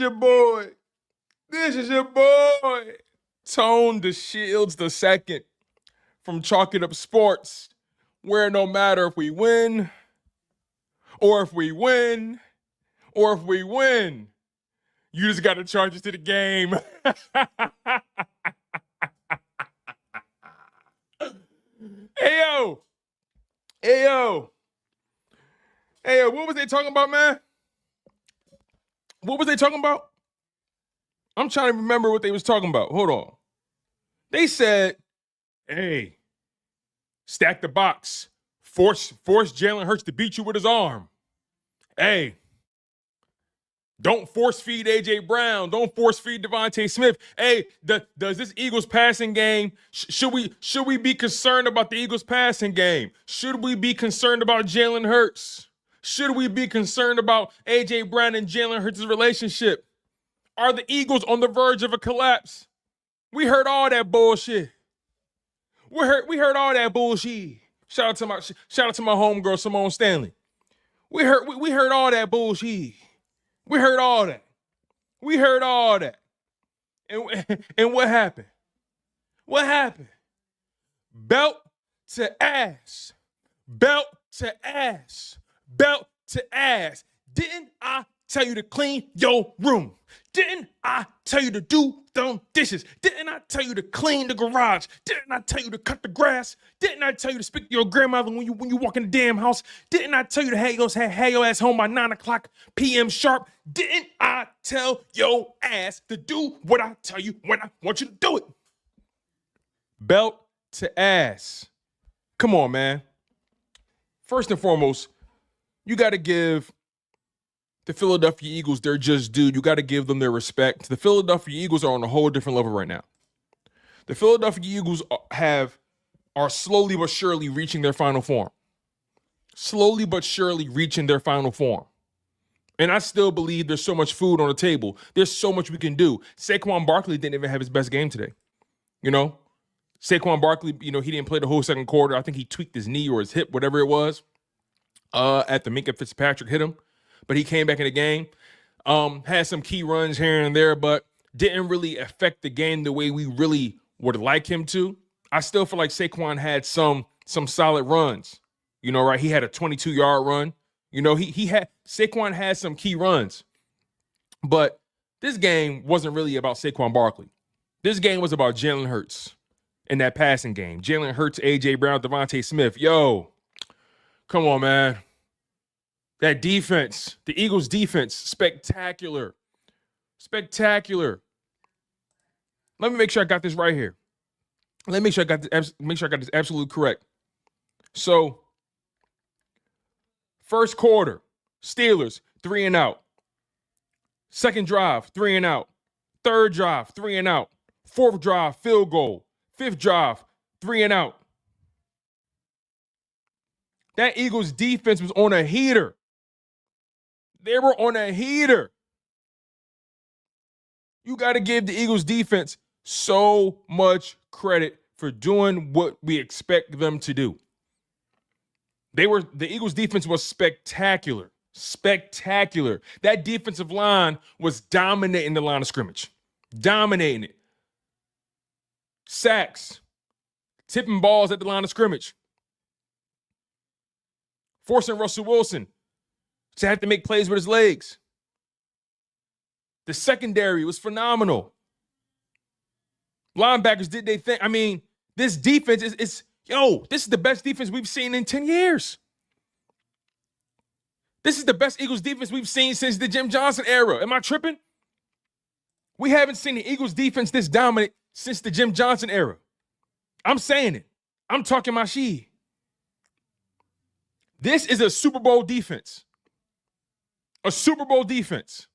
your boy. This is your boy. Tone DeShields II from Chalk It Up Sports, where no matter if we win, or if we win, or if we win, you just got to charge us to the game. Hey, yo, what was they talking about, man? What was they talking about? I'm trying to remember what they was talking about. Hold on. They said, hey, stack the box. Force Jalen Hurts to beat you with his arm. Hey, don't force feed A.J. Brown. Don't force feed Devontae Smith. Hey, does this Eagles passing game, should we be concerned about the Eagles passing game? Should we be concerned about Jalen Hurts? Should we be concerned about A.J. Brown and Jalen Hurts' relationship? Are the Eagles on the verge of a collapse? We heard all that bullshit. We heard all that bullshit. Shout out to my homegirl Simone Stanley. We heard all that bullshit. We heard all that. We heard all that. And what happened? What happened? Belt to ass. Belt to ass. Belt to ass. Didn't I tell you to clean your room? Didn't I tell you to do them dishes? Didn't I tell you to clean the garage? Didn't I tell you to cut the grass? Didn't I tell you to speak to your grandmother when you walk in the damn house? Didn't I tell you to have your ass home by 9:00 p.m. sharp? Didn't I tell your ass to do what I tell you when I want you to do it? Belt to ass. Come on, man. First and foremost, you got to give the Philadelphia Eagles their just due. You got to give them their respect. The Philadelphia Eagles are on a whole different level right now. The Philadelphia Eagles are slowly but surely reaching their final form. Slowly but surely reaching their final form. And I still believe there's so much food on the table. There's so much we can do. Saquon Barkley didn't even have his best game today. You know? Saquon Barkley, he didn't play the whole second quarter. I think he tweaked his knee or his hip, whatever it was, at the Minkah Fitzpatrick hit him. But he came back in the game, had some key runs here and there, but didn't really affect the game the way we really would like him to. I still feel like Saquon had some solid runs, right? He had a 22-yard run. Saquon had some key runs, but this game wasn't really about Saquon Barkley. This game was about Jalen Hurts in that passing game. Jalen Hurts, A.J. Brown, Devontae Smith. Yo, come on, man. That defense, the Eagles' defense, spectacular. Spectacular. Let me make sure I got this right here. Let me make sure I got this absolutely correct. So, first quarter, Steelers, 3 and out. Second drive, 3 and out. Third drive, 3 and out. Fourth drive, field goal. Fifth drive, 3 and out. That Eagles defense was on a heater. They were on a heater. You got to give the Eagles defense so much credit for doing what we expect them to do. The Eagles defense was spectacular. Spectacular. That defensive line was dominating the line of scrimmage. Dominating it. Sacks. Tipping balls at the line of scrimmage. Forcing Russell Wilson to have to make plays with his legs. The secondary was phenomenal. Linebackers did they think. I mean, this defense is this is the best defense we've seen in 10 years. This is the best Eagles defense we've seen since the Jim Johnson era. Am I tripping? We haven't seen the Eagles defense this dominant since the Jim Johnson era. I'm saying it. I'm talking my shit. This is a Super Bowl defense. A Super Bowl defense.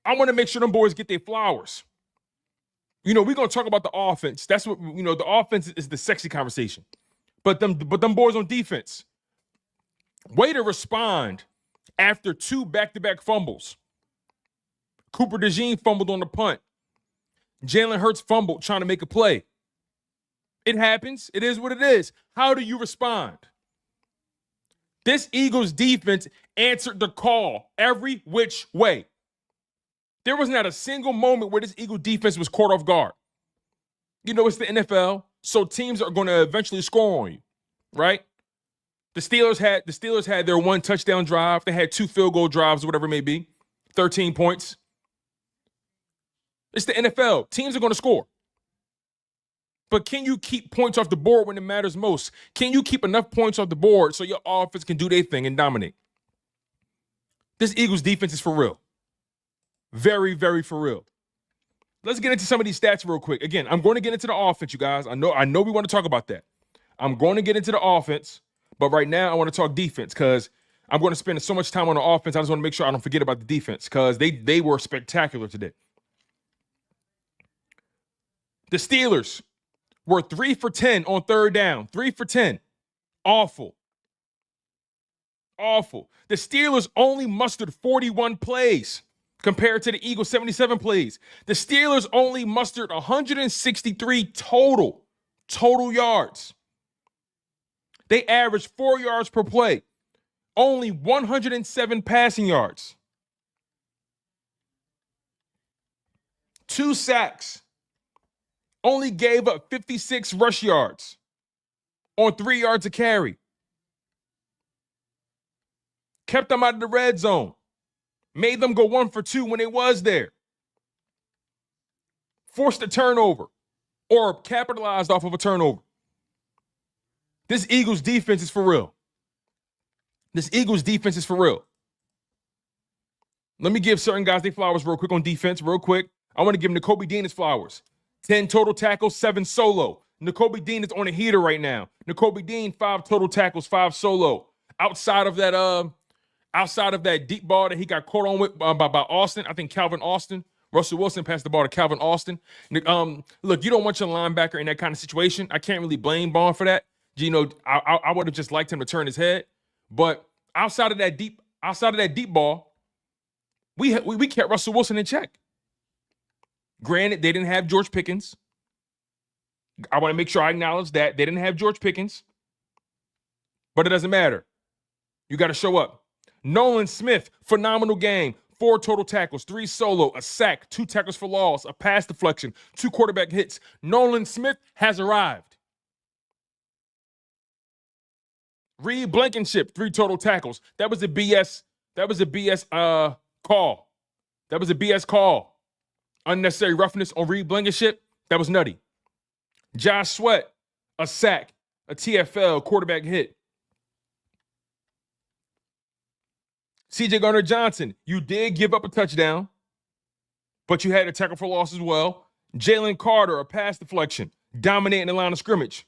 I want to make sure them boys get their flowers. We're going to talk about the offense. That's what, the offense is the sexy conversation. But them boys on defense, way to respond after 2 back-to-back fumbles. Cooper DeJean fumbled on the punt. Jalen Hurts fumbled trying to make a play. It happens. It is what it is. How do you respond? This Eagles defense answered the call every which way. There was not a single moment where this Eagle defense was caught off guard. You know, it's the NFL, so teams are going to eventually score on you, right? The Steelers had their one touchdown drive. They had 2 field goal drives, whatever it may be, 13 points. It's the NFL. Teams are going to score. But can you keep points off the board when it matters most? Can you keep enough points off the board so your offense can do their thing and dominate? This Eagles defense is for real. Very, very for real. Let's get into some of these stats real quick. Again, I'm going to get into the offense, you guys. I know we want to talk about that. I'm going to get into the offense, but right now I want to talk defense because I'm going to spend so much time on the offense. I just want to make sure I don't forget about the defense because they were spectacular today. The Steelers were 3 for 10 on third down. 3 for 10. Awful. Awful. The Steelers only mustered 41 plays compared to the Eagles' 77 plays. The Steelers only mustered 163 total yards. They averaged 4 yards per play. Only 107 passing yards. 2 sacks. Only gave up 56 rush yards on 3 yards a carry. Kept them out of the red zone. Made them go 1 for 2 when they was there. Forced a turnover or capitalized off of a turnover. This Eagles defense is for real. This Eagles defense is for real. Let me give certain guys their flowers real quick on defense, real quick. I want to give Nakobe Dean his flowers. 10 total tackles, 7 solo. Nakobe Dean is on a heater right now. Nakobe Dean, 5 total tackles, 5 solo. Outside of that deep ball that he got caught on with by Austin, I think Calvin Austin. Russell Wilson passed the ball to Calvin Austin. Look, you don't want your linebacker in that kind of situation. I can't really blame Bond for that. You know, I would have just liked him to turn his head. But outside of that deep ball, we kept Russell Wilson in check. Granted, they didn't have George Pickens. I want to make sure I acknowledge that. They didn't have George Pickens. But it doesn't matter. You got to show up. Nolan Smith, phenomenal game. 4 total tackles, 3 solo, a sack, 2 tackles for loss, a pass deflection, 2 quarterback hits. Nolan Smith has arrived. Reed Blankenship, 3 total tackles. That was a BS call. That was a BS call. Unnecessary roughness on Reed Blankenship. That was nutty. Josh Sweat, a sack, a TFL, quarterback hit. CJ Gardner-Johnson, you did give up a touchdown, but you had a tackle for loss as well. Jalen Carter, a pass deflection, dominating the line of scrimmage.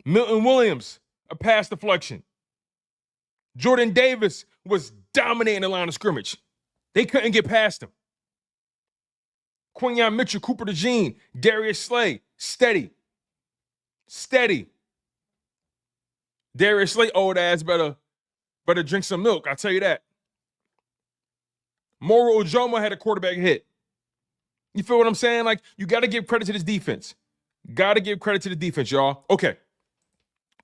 Milton Williams, a pass deflection. Jordan Davis was dominating the line of scrimmage. They couldn't get past him. Quinyon Mitchell, Cooper DeJean, Darius Slay, steady. Darius Slay, old ass, better drink some milk, I'll tell you that. Moro Ujoma had a quarterback hit. You feel what I'm saying? Like, you got to give credit to this defense. Got to give credit to the defense, y'all. Okay.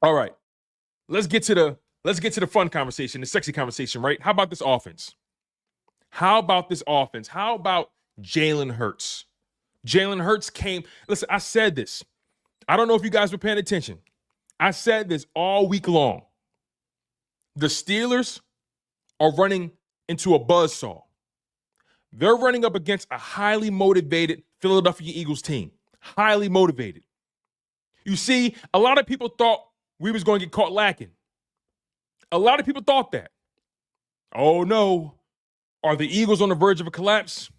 All right. Let's get to the fun conversation, the sexy conversation, right? How about this offense? How about Jalen Hurts? Jalen Hurts came. Listen, I said this. I don't know if you guys were paying attention. I said this all week long. The Steelers are running into a buzzsaw. They're running up against a highly motivated Philadelphia Eagles team. Highly motivated. You see, a lot of people thought we was going to get caught lacking. A lot of people thought that. Oh, no. Are the Eagles on the verge of a collapse?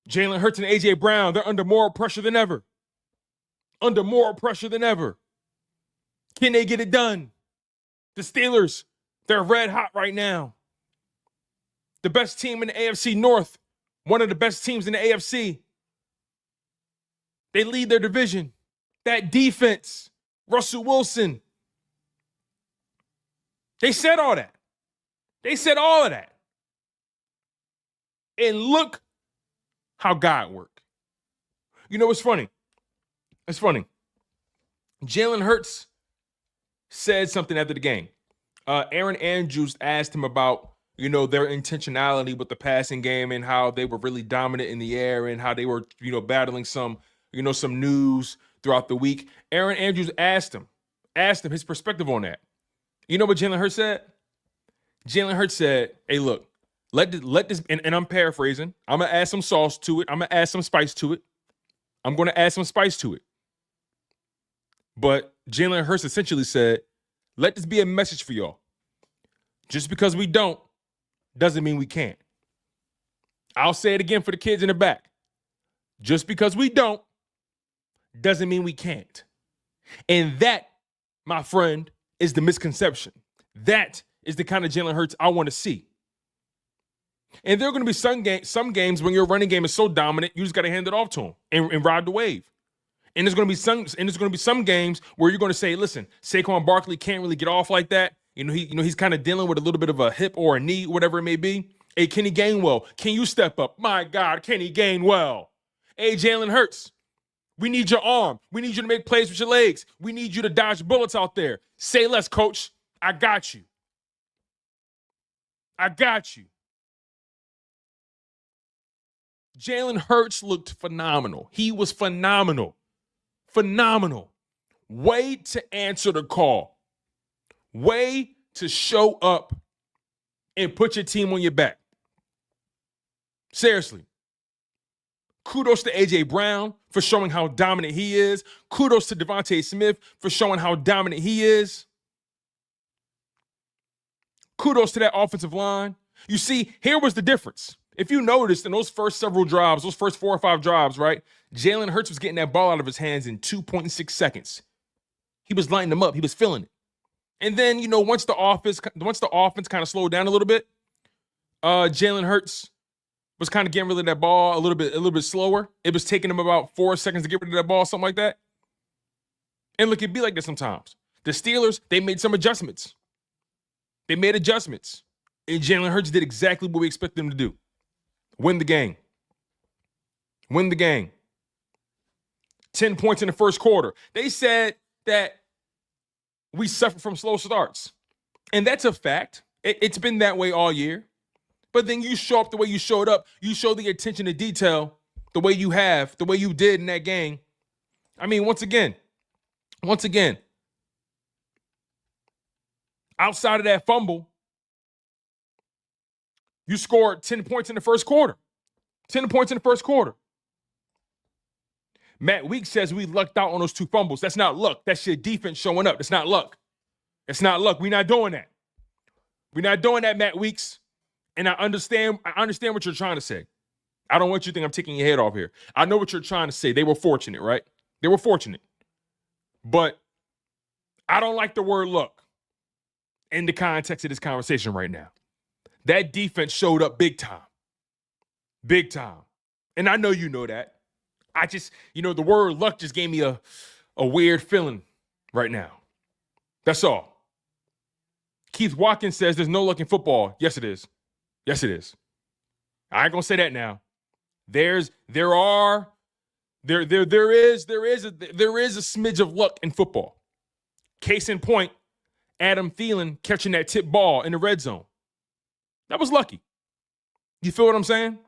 Jalen Hurts and A.J. Brown, they're under more pressure than ever. Under more pressure than ever. Can they get it done? The Steelers, they're red hot right now. The best team in the AFC North, one of the best teams in the AFC. They lead their division. That defense, Russell Wilson. They said all that. They said all of that. And look how God worked. You know what's funny? It's funny. Jalen Hurts said something after the game. Aaron Andrews asked him about, their intentionality with the passing game and how they were really dominant in the air and how they were, battling some news throughout the week. Aaron Andrews asked him his perspective on that. You know what Jalen Hurts said? Jalen Hurts said, hey, look, let this, and I'm paraphrasing. I'm going to add some sauce to it. I'm going to add some spice to it. But Jalen Hurts essentially said, let this be a message for y'all. Just because we don't doesn't mean we can't. I'll say it again for the kids in the back. Just because we don't doesn't mean we can't. And that, my friend, is the misconception. That is the kind of Jalen Hurts I want to see. And there are going to be some games when your running game is so dominant, you just got to hand it off to him and ride the wave. And there's going to be some games where you're going to say, listen, Saquon Barkley can't really get off like that. He's kind of dealing with a little bit of a hip or a knee, whatever it may be. Hey, Kenny Gainwell, can you step up? My God, Kenny Gainwell. Hey, Jalen Hurts, we need your arm. We need you to make plays with your legs. We need you to dodge bullets out there. Say less, coach. I got you. Jalen Hurts looked phenomenal. He was phenomenal. Way to answer the call. Way to show up and put your team on your back. Seriously. Kudos to A.J. Brown for showing how dominant he is. Kudos to Devontae Smith for showing how dominant he is. Kudos to that offensive line. You see, here was the difference. If you noticed in those first several drives, those first 4 or 5 drives, right, Jalen Hurts was getting that ball out of his hands in 2.6 seconds. He was lighting them up. He was feeling it. And then, once the offense kind of slowed down a little bit, Jalen Hurts was kind of getting rid of that ball a little bit slower. It was taking him about 4 seconds to get rid of that ball, something like that. And look, it'd be like this sometimes. The Steelers, they made some adjustments. And Jalen Hurts did exactly what we expect them to do. Win the game. 10 points in the first quarter. They said that we suffer from slow starts. And that's a fact. It's been that way all year. But then you show up the way you showed up. You show the attention to detail the way you did in that game. I mean, once again, outside of that fumble, you scored 10 points in the first quarter. Matt Weeks says we lucked out on those 2 fumbles. That's not luck. That's your defense showing up. It's not luck. We're not doing that, Matt Weeks. And I understand what you're trying to say. I don't want you to think I'm taking your head off here. I know what you're trying to say. They were fortunate, right? They were fortunate. But I don't like the word luck in the context of this conversation right now. That defense showed up big time. And I know you know that. I just, the word luck just gave me a weird feeling right now. That's all. Keith Watkins says there's no luck in football. Yes, it is. I ain't gonna say that now. There is a smidge of luck in football. Case in point, Adam Thielen catching that tip ball in the red zone. That was lucky. You feel what I'm saying?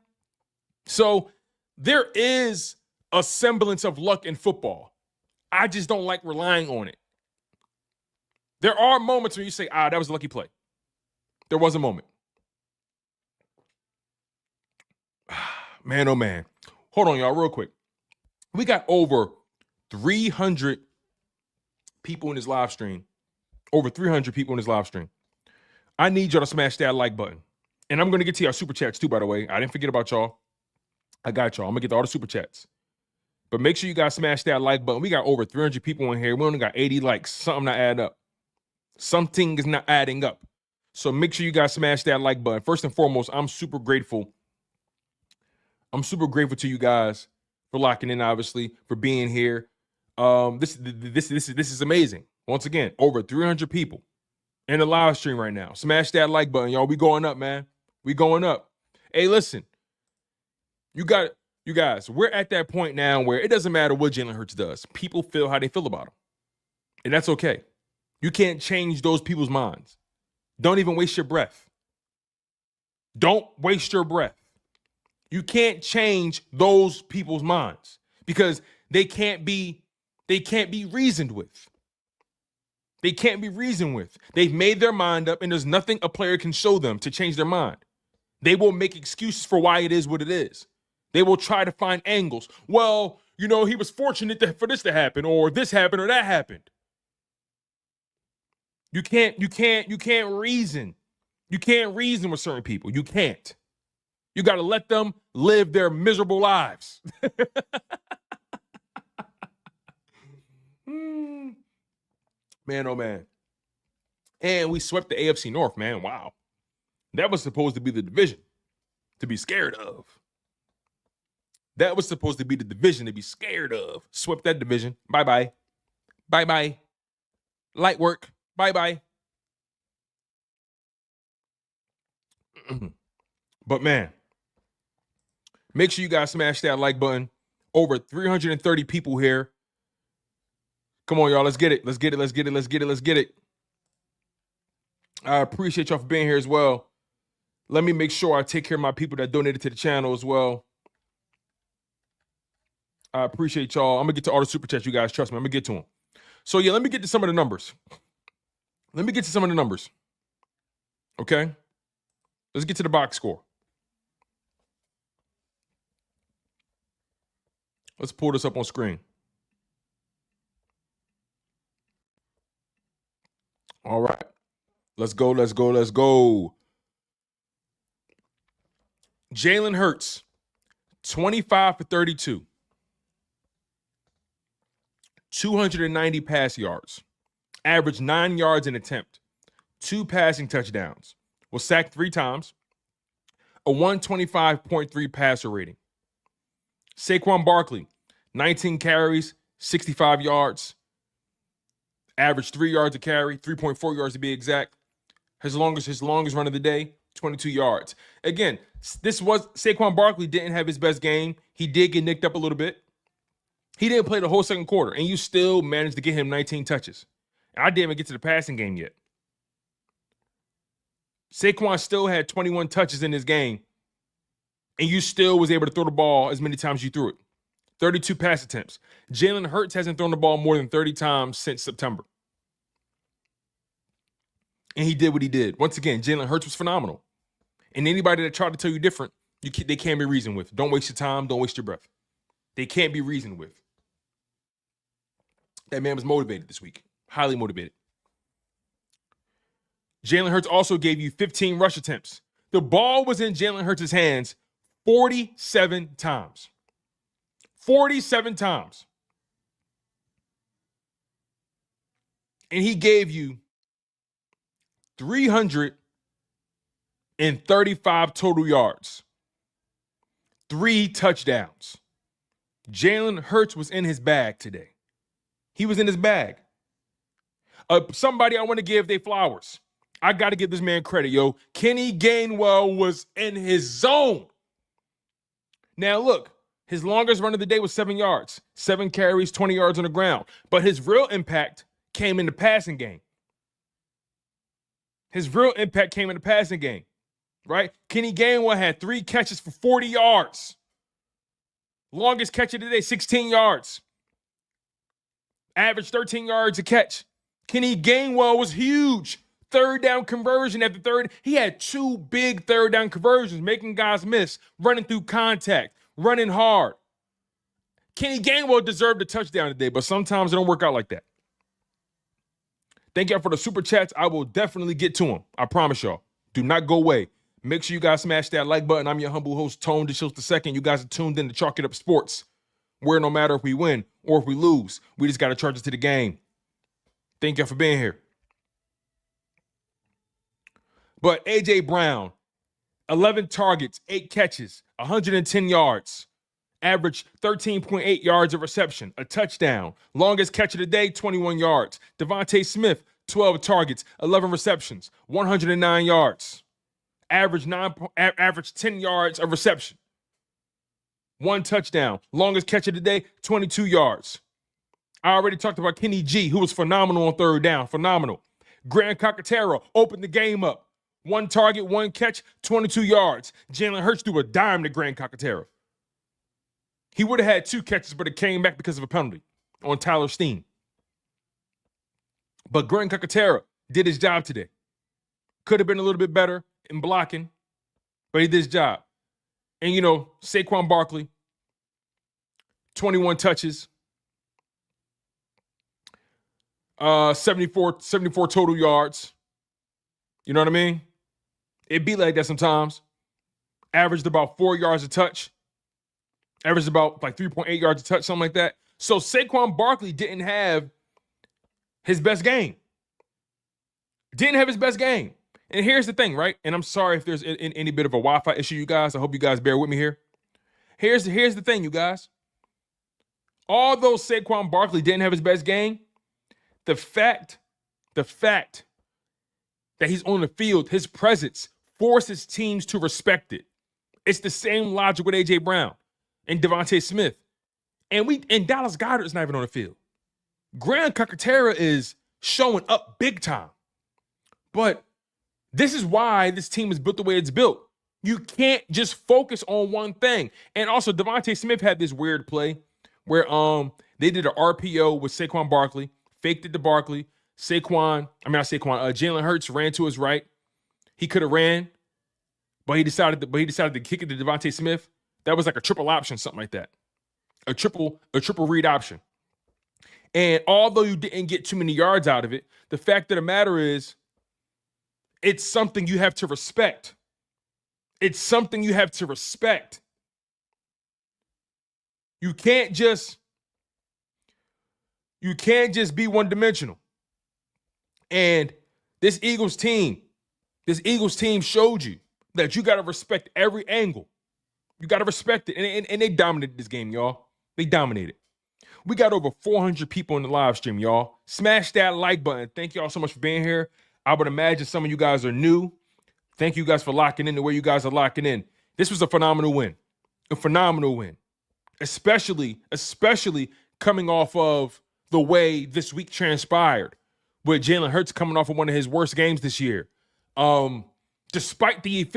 So there is a semblance of luck in football. I just don't like relying on it. There are moments where you say, that was a lucky play. There was a moment. Man, oh man. Hold on, y'all, real quick. We got over 300 people in this live stream. I need y'all to smash that like button. And I'm going to get to our super chats too, by the way. I didn't forget about y'all. I got y'all. I'm going to get to all the super chats. But make sure you guys smash that like button. We got over 300 people in here. We only got 80 likes. Something not adding up. Something is not adding up. So make sure you guys smash that like button. First and foremost, I'm super grateful. To you guys for locking in, obviously, for being here. This is amazing. Once again, over 300 people in the live stream right now. Smash that like button, y'all. We going up, man. We going up. Hey, listen. You guys, we're at that point now where it doesn't matter what Jalen Hurts does. People feel how they feel about him. And that's okay. You can't change those people's minds. Don't even waste your breath. Don't waste your breath. You can't change those people's minds because they can't be reasoned with. They can't be reasoned with. They've made their mind up, and there's nothing a player can show them to change their mind. They will make excuses for why it is what it is. They will try to find angles. Well, he was fortunate for this to happen, or this happened, or that happened. You can't reason. You can't reason with certain people. You can't. You got to let them live their miserable lives. Man, oh man. And we swept the AFC North, man. Wow. That was supposed to be the division to be scared of. That was supposed to be the division to be scared of. Swept that division. Bye-bye. Bye-bye. Light work. Bye-bye. But man, make sure you guys smash that like button. Over 330 people here. Come on, y'all. Let's get it. Let's get it. Let's get it. Let's get it. Let's get it. I appreciate y'all for being here as well. Let me make sure I take care of my people that donated to the channel as well. I appreciate y'all. I'm going to get to all the super chats, you guys. Trust me. I'm going to get to them. So, yeah, let me get to some of the numbers. Okay? Let's get to the box score. Let's pull this up on screen. All right. Let's go. Jalen Hurts, 25 for 32. 290 pass yards. Averaged 9 yards an attempt. 2 passing touchdowns. Was sacked 3 times. A 125.3 passer rating. Saquon Barkley, 19 carries, 65 yards. Averaged 3 yards a carry, 3.4 yards to be exact. His longest run of the day, 22 yards. Again, Saquon Barkley didn't have his best game. He did get nicked up a little bit. He didn't play the whole second quarter, and you still managed to get him 19 touches. And I didn't even get to the passing game yet. Saquon still had 21 touches in this game, and you still was able to throw the ball as many times as you threw it. 32 pass attempts. Jalen Hurts hasn't thrown the ball more than 30 times since September. And he did what he did. Once again, Jalen Hurts was phenomenal. And anybody that tried to tell you different, they can't be reasoned with. Don't waste your time. Don't waste your breath. They can't be reasoned with. That man was motivated this week. Highly motivated. Jalen Hurts also gave you 15 rush attempts. The ball was in Jalen Hurts' hands 47 times. 47 times. And he gave you 335 total yards. 3 touchdowns. Jalen Hurts was in his bag today. He was in his bag. Somebody I want to give their flowers. I got to give this man credit, yo. Kenny Gainwell was in his zone. Now, look, his longest run of the day was 7 yards. 7 carries, 20 yards on the ground. But his real impact came in the passing game. Right? Kenny Gainwell had 3 catches for 40 yards. Longest catch of the day, 16 yards. Average 13 yards a catch. Kenny Gainwell was huge. Third down conversion after third. He had 2 big third down conversions, making guys miss, running through contact, running hard. Kenny Gainwell deserved a touchdown today, but sometimes it don't work out like that. Thank y'all for the super chats. I will definitely get to them. I promise y'all. Do not go away. Make sure you guys smash that like button. I'm your humble host, Tone DeShields II. You guys are tuned in to Chalk It Up Sports, where no matter if we win or if we lose, we just got to charge it to the game. Thank y'all for being here. But A.J. Brown, 11 targets, 8 catches, 110 yards, average 13.8 yards of reception, a touchdown. Longest catch of the day, 21 yards. Devontae Smith, 12 targets, 11 receptions, 109 yards. Average 10 yards of reception. 1 touchdown. Longest catch of the day, 22 yards. I already talked about Kenny G, who was phenomenal on third down. Phenomenal. Grant Cockatero opened the game up. 1 target, 1 catch, 22 yards. Jalen Hurts threw a dime to Grant Cockatero. He would have had 2 catches, but it came back because of a penalty on Tyler Steen. But Grant Cockatero did his job today. Could have been a little bit better in blocking, but he did his job. And, Saquon Barkley, 21 touches, 74 total yards. You know what I mean? It be like that sometimes. Averaged about 4 yards a touch. Averaged about 3.8 yards a touch, something like that. So Saquon Barkley didn't have his best game. Didn't have his best game. And here's the thing, right? And I'm sorry if there's any bit of a Wi-Fi issue, you guys. I hope you guys bear with me here. Here's the thing, you guys. Although Saquon Barkley didn't have his best game, the fact that he's on the field, his presence forces teams to respect it. It's the same logic with A.J. Brown and Devontae Smith. And Dallas Goedert is not even on the field. Grant Cockatero is showing up big time. But this is why this team is built the way it's built. You can't just focus on one thing. And also, Devontae Smith had this weird play where they did an RPO with Saquon Barkley, faked it to Barkley. Jalen Hurts ran to his right. He could have ran, but he decided to kick it to Devontae Smith. That was like a triple option, something like that. A triple read option. And although you didn't get too many yards out of it, the fact of the matter is, it's something you have to respect. It's something you have to respect. You can't just be one-dimensional. And this Eagles team showed you that you got to respect every angle. You got to respect it. And they dominated this game, y'all. They dominated. We got over 400 people in the live stream, y'all. Smash that like button. Thank y'all so much for being here. I would imagine some of you guys are new. Thank you guys for locking in the way you guys are locking in. This was a phenomenal win. A phenomenal win. Especially coming off of the way this week transpired with Jalen Hurts coming off of one of his worst games this year. Despite his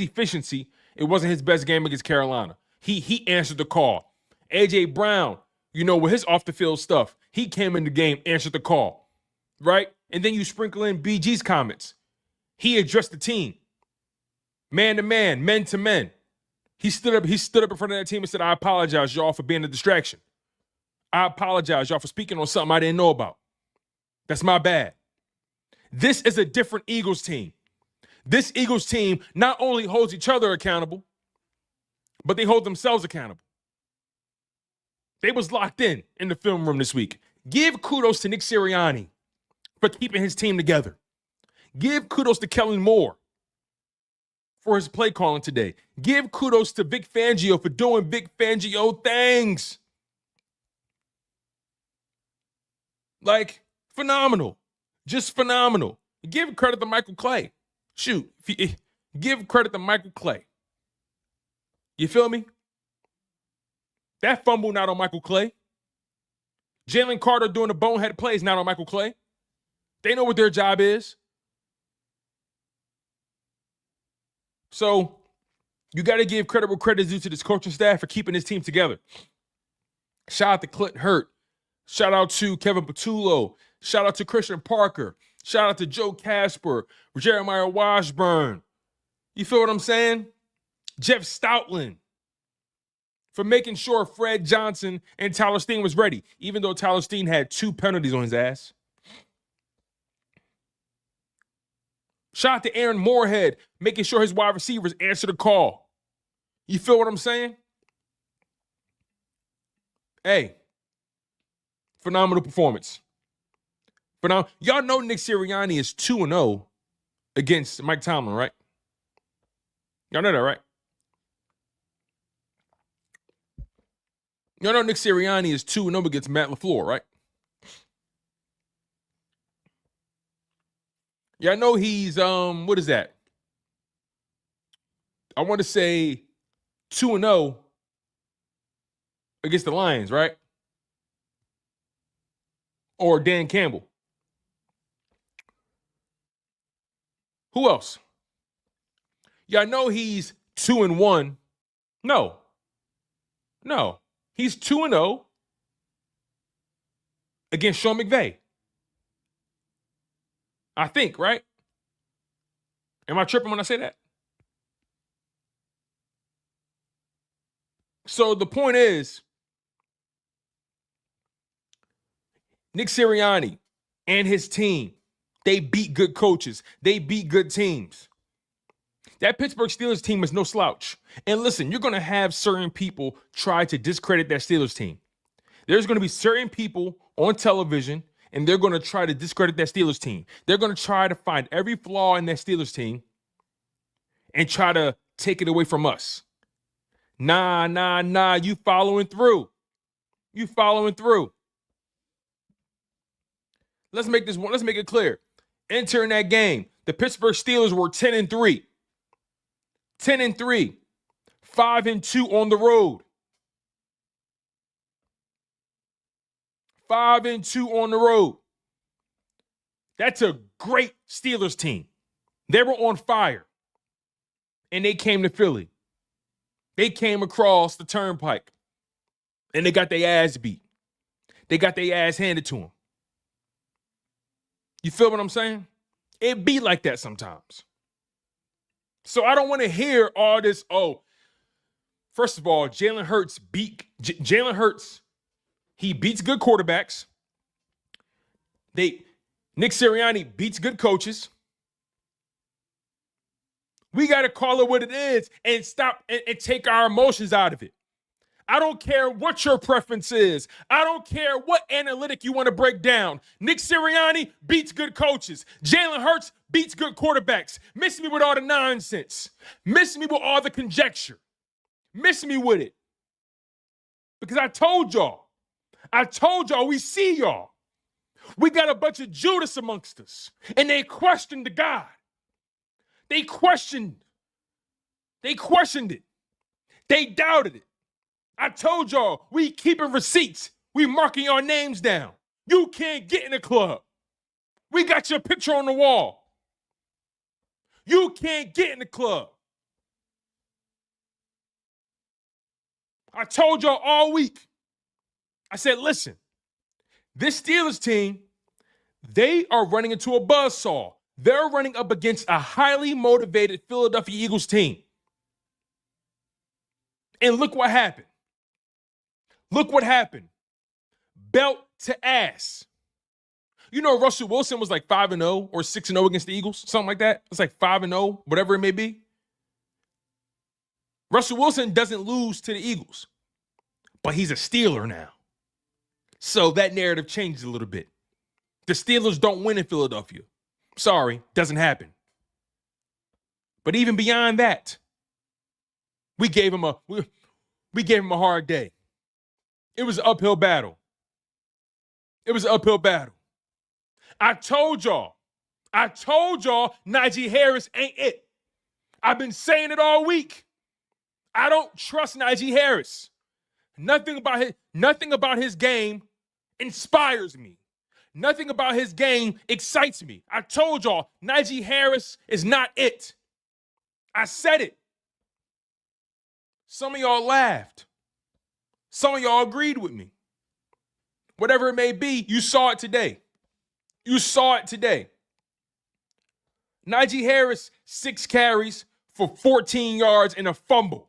efficiency, it wasn't his best game against Carolina. He answered the call. A.J. Brown, with his off-the-field stuff, he came in the game, answered the call, right? And then you sprinkle in BG's comments. He addressed the team. Man to man, men to men. He stood up in front of that team and said, I apologize, y'all, for being a distraction. I apologize, y'all, for speaking on something I didn't know about. That's my bad. This is a different Eagles team. This Eagles team not only holds each other accountable, but they hold themselves accountable. They was locked in the film room this week. Give kudos to Nick Sirianni for keeping his team together. Give kudos to Kellen Moore for his play calling today. Give kudos to Vic Fangio for doing Vic Fangio things. Phenomenal. Just phenomenal. Give credit to Michael Clay. Give credit to Michael Clay. You feel me? That fumble not on Michael Clay. Jalen Carter doing the bonehead plays not on Michael Clay. They know what their job is. So you got to give credit where credit is due to this coaching staff for keeping this team together. Shout out to Clint Hurt. Shout out to Kevin Patullo. Shout out to Christian Parker. Shout out to Joe Casper, Jeremiah Washburn. You feel what I'm saying? Jeff Stoutland for making sure Fred Johnson and Tyler Steen was ready, even though Tyler Steen had 2 penalties on his ass. Shout out to Aaron Moorhead, making sure his wide receivers answer the call. You feel what I'm saying? Hey, phenomenal performance. Y'all know Nick Sirianni is 2-0 against Mike Tomlin, right? Y'all know that, right? Y'all know Nick Sirianni is 2-0 against Matt LaFleur, right? Y'all know he's, what is that? I want to say 2-0 against the Lions, right? Or Dan Campbell. Who else? Y'all know he's 2-1. No. He's 2-0 against Sean McVay. I think, right? Am I tripping when I say that? So the point is, Nick Sirianni and his team, they beat good coaches. They beat good teams. That Pittsburgh Steelers team is no slouch. And listen, you're going to have certain people try to discredit that Steelers team. There's going to be certain people on television, and they're going to try to discredit that Steelers team. They're going to try to find every flaw in that Steelers team and try to take it away from us. Nah, you following through. Let's make it clear. Entering that game, the Pittsburgh Steelers were 10-3. 10-3. 5-2 on the road. 5-2 on the road. That's a great Steelers team. They were on fire. And they came to Philly. They came across the turnpike. And they got their ass beat. They got their ass handed to them. You feel what I'm saying? It be like that sometimes. So I don't want to hear all this, first of all, Jalen Hurts, he beats good quarterbacks. Nick Sirianni beats good coaches. We got to call it what it is and stop and take our emotions out of it. I don't care what your preference is. I don't care what analytic you want to break down. Nick Sirianni beats good coaches. Jalen Hurts beats good quarterbacks. Miss me with all the nonsense. Miss me with all the conjecture. Miss me with it. Because I told y'all, we see y'all. We got a bunch of Judas amongst us. And they questioned the God. They questioned it. They doubted it. I told y'all, we keeping receipts. We marking your names down. You can't get in the club. We got your picture on the wall. You can't get in the club. I told y'all all week. I said, listen, this Steelers team, they are running into a buzzsaw. They're running up against a highly motivated Philadelphia Eagles team. And look what happened. Belt to ass. You know, Russell Wilson was like 5-0 or 6-0 against the Eagles, something like that. It's like 5-0, whatever it may be. Russell Wilson doesn't lose to the Eagles, but he's a Steeler now. So that narrative changes a little bit. The Steelers don't win in Philadelphia. Sorry, doesn't happen. But even beyond that, we gave him a hard day. It was an uphill battle. I told y'all, Najee Harris ain't it. I've been saying it all week. I don't trust Najee Harris. Nothing about his game inspires me. Nothing about his game excites me. I told y'all, Najee Harris is not it. I said it. Some of y'all laughed. Some of y'all agreed with me. Whatever it may be, you saw it today. Najee Harris, 6 carries for 14 yards and a fumble.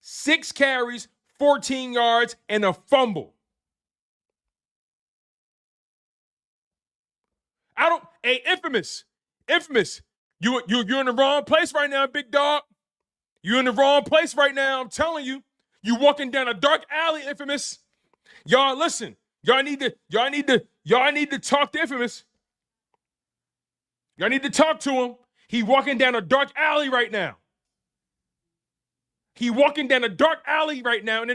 6 carries, 14 yards, and a fumble. Infamous. You're in the wrong place right now, big dog. You're in the wrong place right now, I'm telling you. You walking down a dark alley, Infamous. Y'all, listen. Y'all need to talk to Infamous. Y'all need to talk to him. He walking down a dark alley right now. In a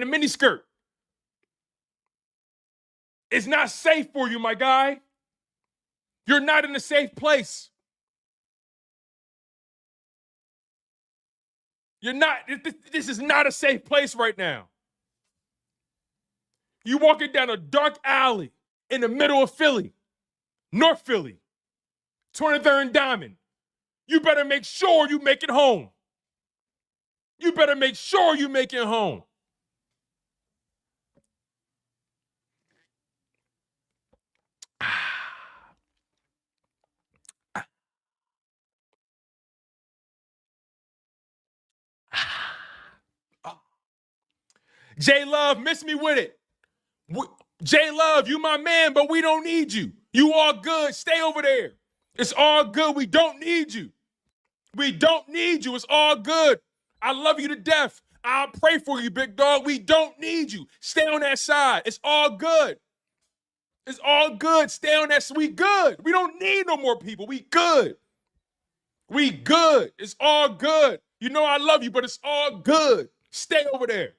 miniskirt. It's not safe for you, my guy. You're not in a safe place. You're not. This is not a safe place right now. You walking down a dark alley in the middle of Philly, North Philly, 23rd and Diamond. You better make sure you make it home. You better make sure you make it home. J Love, miss me with it. J Love, you my man, but we don't need you. You all good. Stay over there. It's all good. We don't need you. We don't need you. It's all good. I love you to death. I'll pray for you, big dog. We don't need you. Stay on that side. It's all good. It's all good. Stay on that side. We good. We don't need no more people. We good. We good. It's all good. You know I love you, but it's all good. Stay over there.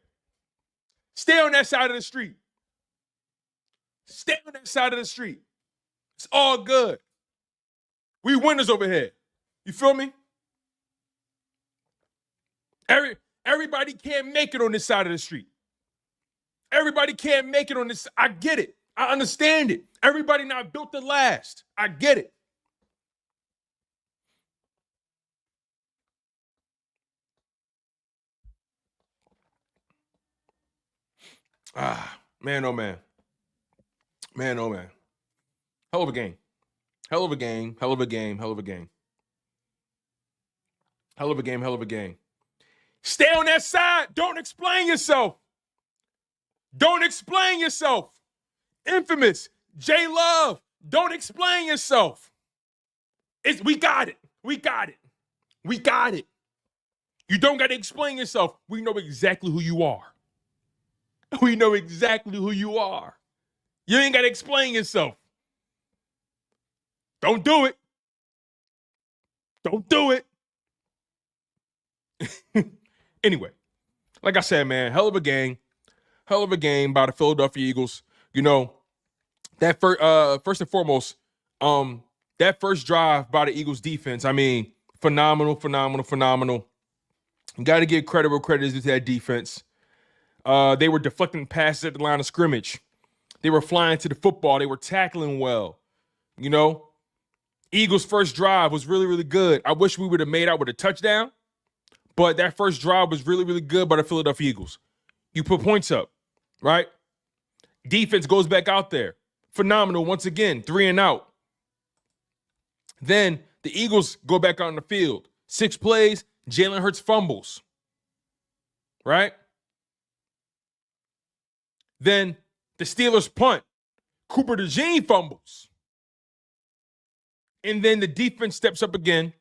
Stay on that side of the street. Stay on that side of the street. It's all good. We winners over here. You feel me? Everybody can't make it on this side of the street. Everybody can't make it on this. I get it. I understand it. Everybody not built to last. I get it. Man, oh man. Man, oh man. Hell of a game. Hell of a game. Hell of a game. Hell of a game. Hell of a game. Hell of a game. Stay on that side. Don't explain yourself. Don't explain yourself. Infamous. J Love. Don't explain yourself. We got it. We got it. We got it. You don't got to explain yourself. We know exactly who you are. We know exactly who you are. You ain't got to explain yourself. Don't do it. Don't do it. Anyway, like I said, man, hell of a game. Hell of a game by the Philadelphia Eagles. You know, that first and foremost, that first drive by the Eagles defense, I mean, phenomenal, phenomenal, phenomenal. You got to give credit where credit is to that defense. They were deflecting passes at the line of scrimmage. They were flying to the football. They were tackling well. You know, Eagles' first drive was really, really good. I wish we would have made out with a touchdown, but that first drive was really, really good by the Philadelphia Eagles. You put points up, right? Defense goes back out there. Phenomenal once again, 3 and out. Then the Eagles go back out on the field. 6 plays, Jalen Hurts fumbles, right? Then the Steelers punt. Cooper DeJean fumbles. And then the defense steps up again,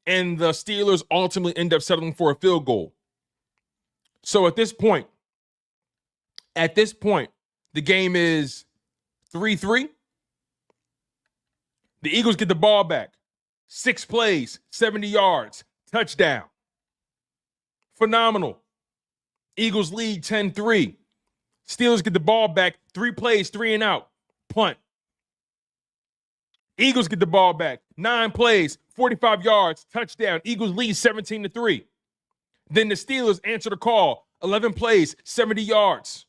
and the Steelers ultimately end up settling for a field goal. So at this point, the game is 3-3. The Eagles get the ball back. 6 plays, 70 yards, touchdown. Phenomenal. Eagles lead 10-3. Steelers get the ball back. 3 plays, 3 and out. Punt. Eagles get the ball back. 9 plays, 45 yards, touchdown. Eagles lead 17-3. Then the Steelers answer the call. 11 plays, 70 yards.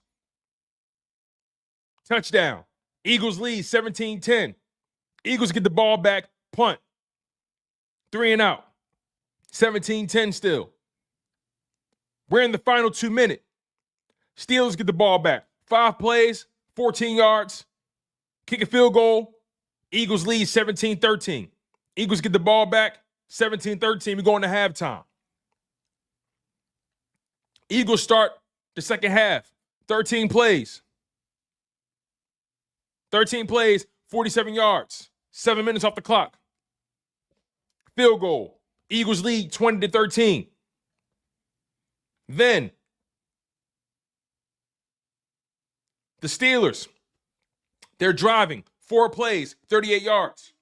Touchdown. Eagles lead 17-10. Eagles get the ball back. Punt. 3 and out. 17-10 still. We're in the final 2 minutes. Steelers get the ball back. 5 plays, 14 yards. Kick a field goal. Eagles lead 17-13. Eagles get the ball back. 17-13. We go into halftime. Eagles start the second half. 13 plays. 13 plays, 47 yards. 7 minutes off the clock. Field goal. Eagles lead 20-13. Then the Steelers, they're driving. 4 plays, 38 yards.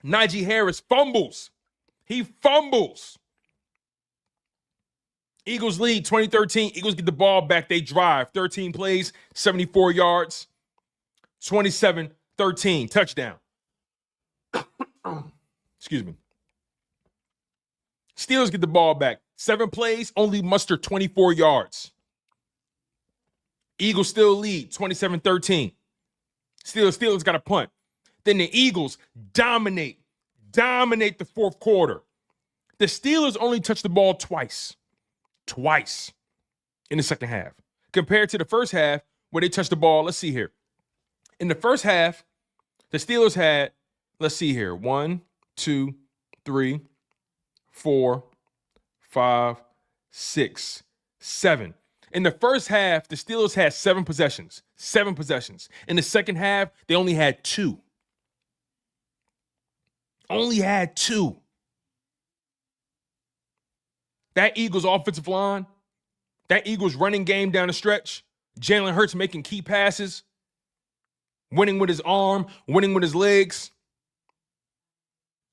Najee Harris fumbles. He fumbles. Eagles lead 20-13. Eagles get the ball back. They drive. 13 plays, 74 yards. 27-13. Touchdown. Excuse me. Steelers get the ball back. 7 plays, only muster 24 yards. Eagles still lead 27-13. Steelers got a punt. Then the Eagles dominate dominate the fourth quarter. The Steelers only touched the ball twice in the second half, compared to the first half where they touched the ball. Let's see here. In the first half, the Steelers had, let's see here, 1, 2, 3, 4, 5, 6, 7. In the first half, the Steelers had 7 possessions. 7 possessions. In the second half, they only had 2. Only had 2. That Eagles offensive line, that Eagles running game down the stretch, Jalen Hurts making key passes, winning with his arm, winning with his legs.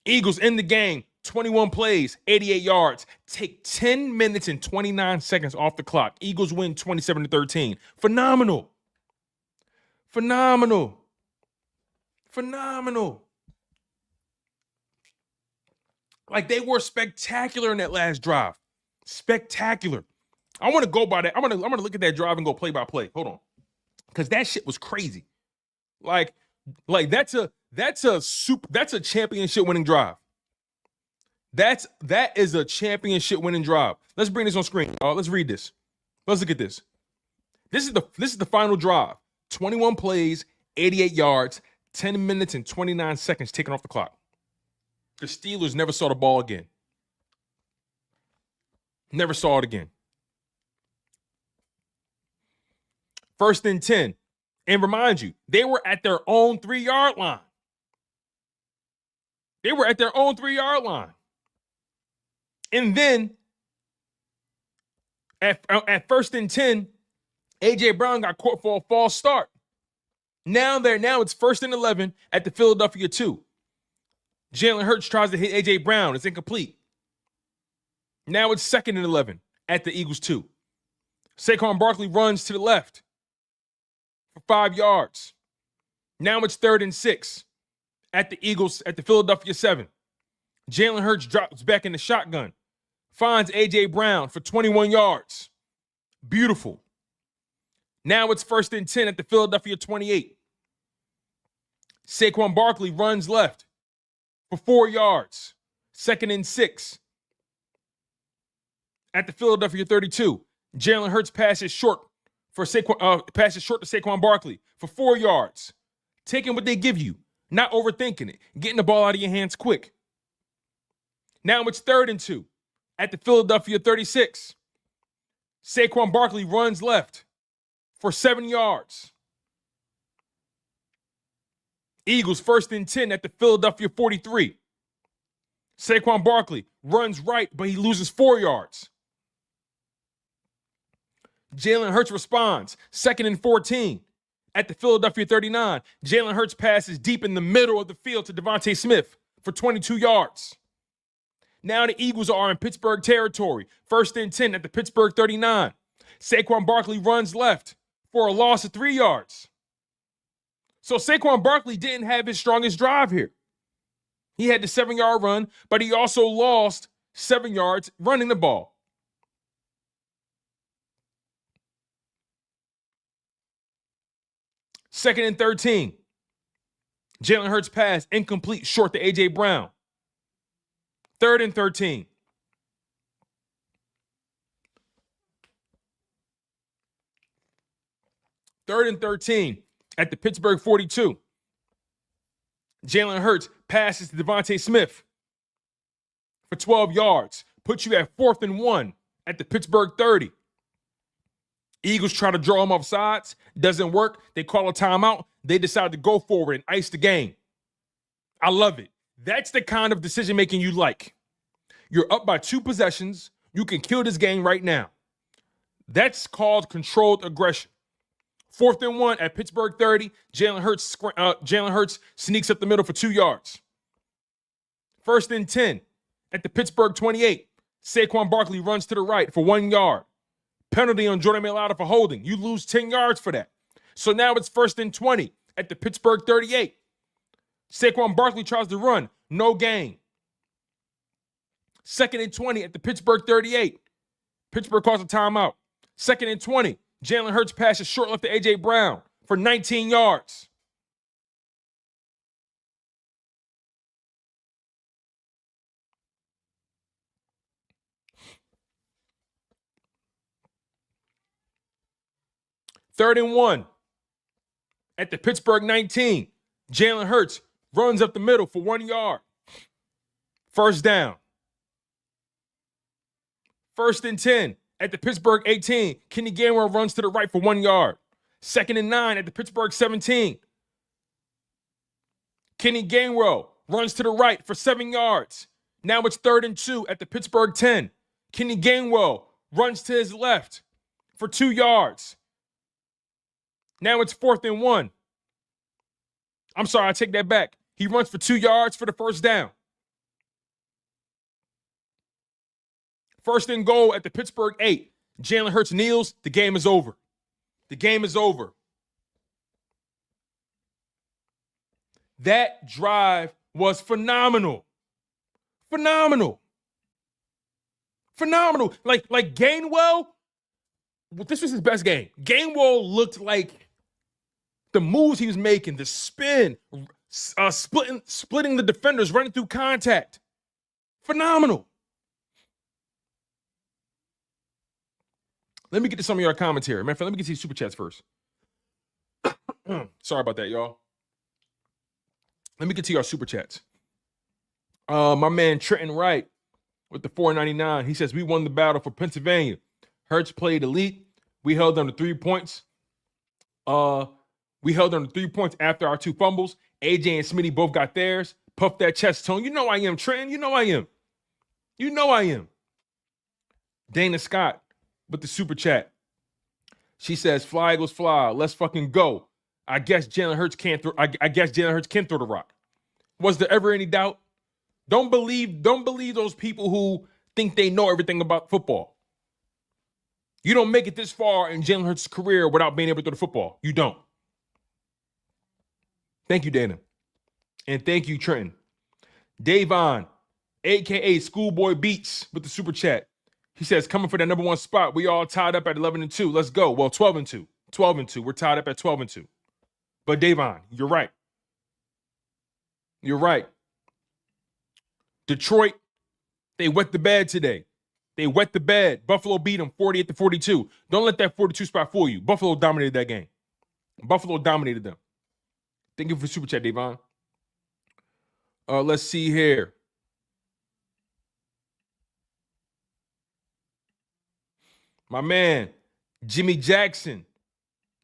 Eagles in the game, 21 plays, 88 yards. Take 10 minutes and 29 seconds off the clock. Eagles win 27-13. Phenomenal. Phenomenal. Phenomenal. Like, they were spectacular in that last drive. Spectacular. I want to go by that. I'm gonna look at that drive and go play by play. Hold on. Because that shit was crazy. Like that's a championship winning drive. That is a championship winning drive. Let's bring this on screen. Let's read this. Let's look at this. This is the final drive. 21 plays, 88 yards, 10 minutes and 29 seconds taken off the clock. The Steelers never saw the ball again. Never saw it again. 1st and 10. And remind you, they were at their own 3-yard line. They were at their own 3-yard line. And then at 1st and 10, A.J. Brown got caught for a false start. Now it's 1st and 11 at the Philadelphia 2. Jalen Hurts tries to hit A.J. Brown. It's incomplete. Now it's 2nd and 11 at the Eagles 2. Saquon Barkley runs to the left for 5 yards. Now it's 3rd and 6 at the Philadelphia 7. Jalen Hurts drops back in the shotgun, finds A.J. Brown for 21 yards. Beautiful. Now it's 1st and 10 at the Philadelphia 28. Saquon Barkley runs left for 4 yards. 2nd and 6 at the Philadelphia 32. Jalen Hurts passes short to Saquon Barkley for 4 yards. Taking what they give you, not overthinking it, getting the ball out of your hands quick. Now it's 3rd and 2 at the Philadelphia 36. Saquon Barkley runs left for 7 yards. Eagles 1st and 10 at the Philadelphia 43. Saquon Barkley runs right, but he loses 4 yards. Jalen Hurts responds. 2nd and 14 at the Philadelphia 39. Jalen Hurts passes deep in the middle of the field to Devontae Smith for 22 yards. Now the Eagles are in Pittsburgh territory. 1st and 10 at the Pittsburgh 39. Saquon Barkley runs left for a loss of 3 yards. So Saquon Barkley didn't have his strongest drive here. He had the 7-yard run, but he also lost 7 yards running the ball. Second and 13. Jalen Hurts pass incomplete short to A.J. Brown. 3rd and 13. Third and 13 at the Pittsburgh 42. Jalen Hurts passes to Devontae Smith for 12 yards. Puts you at 4th and 1 at the Pittsburgh 30. Eagles try to draw him off sides. Doesn't work. They call a timeout. They decide to go forward and ice the game. I love it. That's the kind of decision-making you like. You're up by 2 possessions. You can kill this game right now. That's called controlled aggression. 4th and 1 at Pittsburgh 30. Jalen Hurts sneaks up the middle for 2 yards. 1st and 10 at the Pittsburgh 28. Saquon Barkley runs to the right for 1 yard. Penalty on Jordan Mailata for holding. You lose 10 yards for that. So now it's 1st and 20 at the Pittsburgh 38. Saquon Barkley tries to run. No gain. 2nd and 20 at the Pittsburgh 38. Pittsburgh calls a timeout. 2nd and 20. Jalen Hurts passes short left to A.J. Brown for 19 yards. 3rd and 1 at the Pittsburgh 19. Jalen Hurts runs up the middle for 1 yard. 1st down. 1st and 10 at the Pittsburgh 18. Kenny Gainwell runs to the right for 1 yard. 2nd and 9 at the Pittsburgh 17. Kenny Gainwell runs to the right for 7 yards. Now it's 3rd and 2 at the Pittsburgh 10. Kenny Gainwell runs to his left for 2 yards. Now it's 4th and 1. I'm sorry, I take that back. He runs for 2 yards for the 1st down. 1st and goal at the Pittsburgh 8. Jalen Hurts kneels. The game is over. The game is over. That drive was phenomenal. Phenomenal. Phenomenal. Like Gainwell, this was his best game. Gainwell looked like the moves he was making, the spin, splitting the defenders, running through contact. Phenomenal. Let me get to some of your commentary. Matter of fact, let me get to these super chats first. Sorry about that, y'all. Let me get to your super chats. My man Trenton Wright with the $4.99. He says, we won the battle for Pennsylvania. Hurts played elite. We held them to 3 points. We held them to 3 points after our 2 fumbles. AJ and Smitty both got theirs. Puff that chest, Tone. You know I am, Trenton. You know I am. You know I am. Dana Scott with the super chat. She says, fly Eagles fly. Let's fucking go. I guess Jalen Hurts can't throw. I guess Jalen Hurts can throw the rock. Was there ever any doubt? Don't believe those people who think they know everything about football. You don't make it this far in Jalen Hurts' career without being able to throw the football. You don't. Thank you, Dana. And thank you, Trenton. Davon, a.k.a. Schoolboy Beats, with the super chat. He says, coming for that number 1 spot. We all tied up at 11-2. Let's go. Well, 12-2. 12-2. We're tied up at 12-2. But Davon, you're right. You're right. Detroit, they wet the bed today. They wet the bed. Buffalo beat them 48-42. Don't let that 42 spot fool you. Buffalo dominated that game. Buffalo dominated them. Thank you for super chat, Davon. Let's see here. My man, Jimmy Jackson.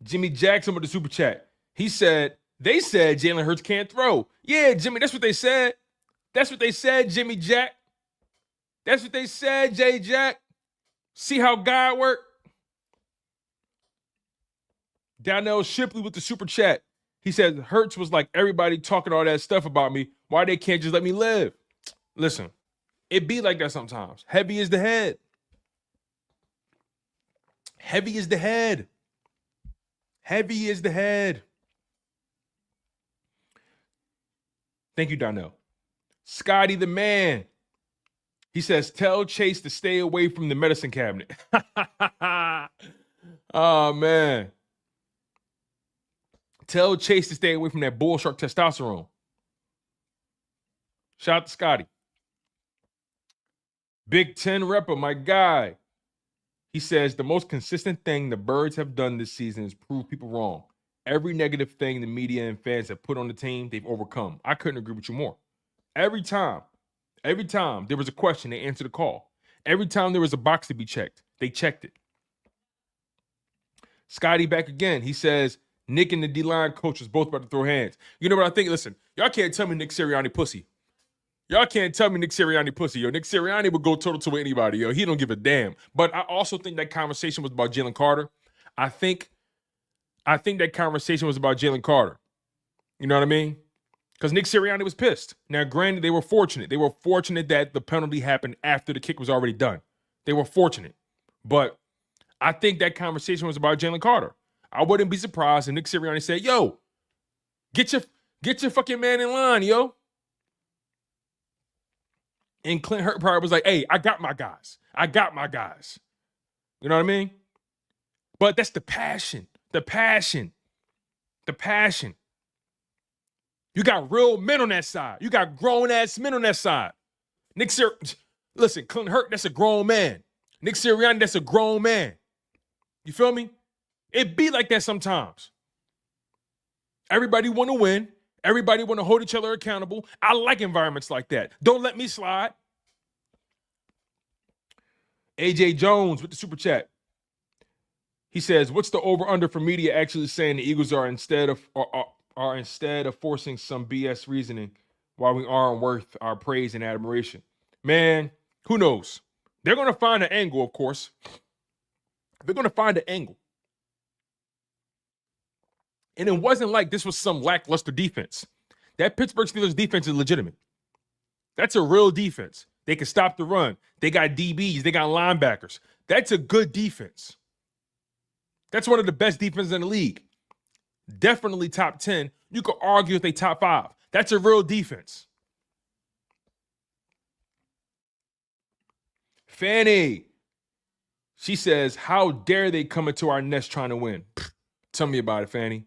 Jimmy Jackson with the super chat. He said, they said Jalen Hurts can't throw. Yeah, Jimmy, that's what they said. That's what they said, Jimmy Jack. That's what they said, J Jack. See how God worked? Donnell Shipley with the super chat. He said, Hurts was like everybody talking all that stuff about me. Why they can't just let me live? Listen, it be like that sometimes. Heavy is the head. Heavy is the head. Heavy is the head. Thank you, Donnell. Scotty the man. He says, tell Chase to stay away from the medicine cabinet. Oh, man. Tell Chase to stay away from that bull shark testosterone. Shout out to Scotty. Big 10 repper, my guy. He says, the most consistent thing the Birds have done this season is prove people wrong. Every negative thing the media and fans have put on the team, they've overcome. I couldn't agree with you more. Every time there was a question, they answered the call. Every time there was a box to be checked, they checked it. Scotty back again. He says, Nick and the D-line coach was both about to throw hands. You know what I think? Listen, y'all can't tell me Nick Sirianni pussy. Y'all can't tell me Nick Sirianni pussy. Yo, Nick Sirianni would go toe-to-toe with anybody. Yo, he don't give a damn. But I also think that conversation was about Jalen Carter. I think that conversation was about Jalen Carter. You know what I mean? Because Nick Sirianni was pissed. Now, granted, they were fortunate. They were fortunate that the penalty happened after the kick was already done. They were fortunate. But I think that conversation was about Jalen Carter. I wouldn't be surprised if Nick Sirianni said, yo, get your fucking man in line, yo. And Clint Hurt probably was like, hey, I got my guys. I got my guys. You know what I mean? But that's the passion. The passion. The passion. You got real men on that side. You got grown-ass men on that side. Listen, Clint Hurt, that's a grown man. Nick Sirianni, that's a grown man. You feel me? It be like that sometimes. Everybody want to win. Everybody want to hold each other accountable. I like environments like that. Don't let me slide. AJ Jones with the super chat. He says, "What's the over/under for media actually saying the Eagles are instead of forcing some BS reasoning why we aren't worth our praise and admiration?" Man, who knows? They're going to find an angle, of course. They're going to find an angle. And it wasn't like this was some lackluster defense. That Pittsburgh Steelers defense is legitimate. That's a real defense. They can stop the run. They got DBs. They got linebackers. That's a good defense. That's one of the best defenses in the league. Definitely top 10. You could argue if they top 5. That's a real defense. Fanny, she says, "How dare they come into our nest trying to win?" Tell me about it, Fanny.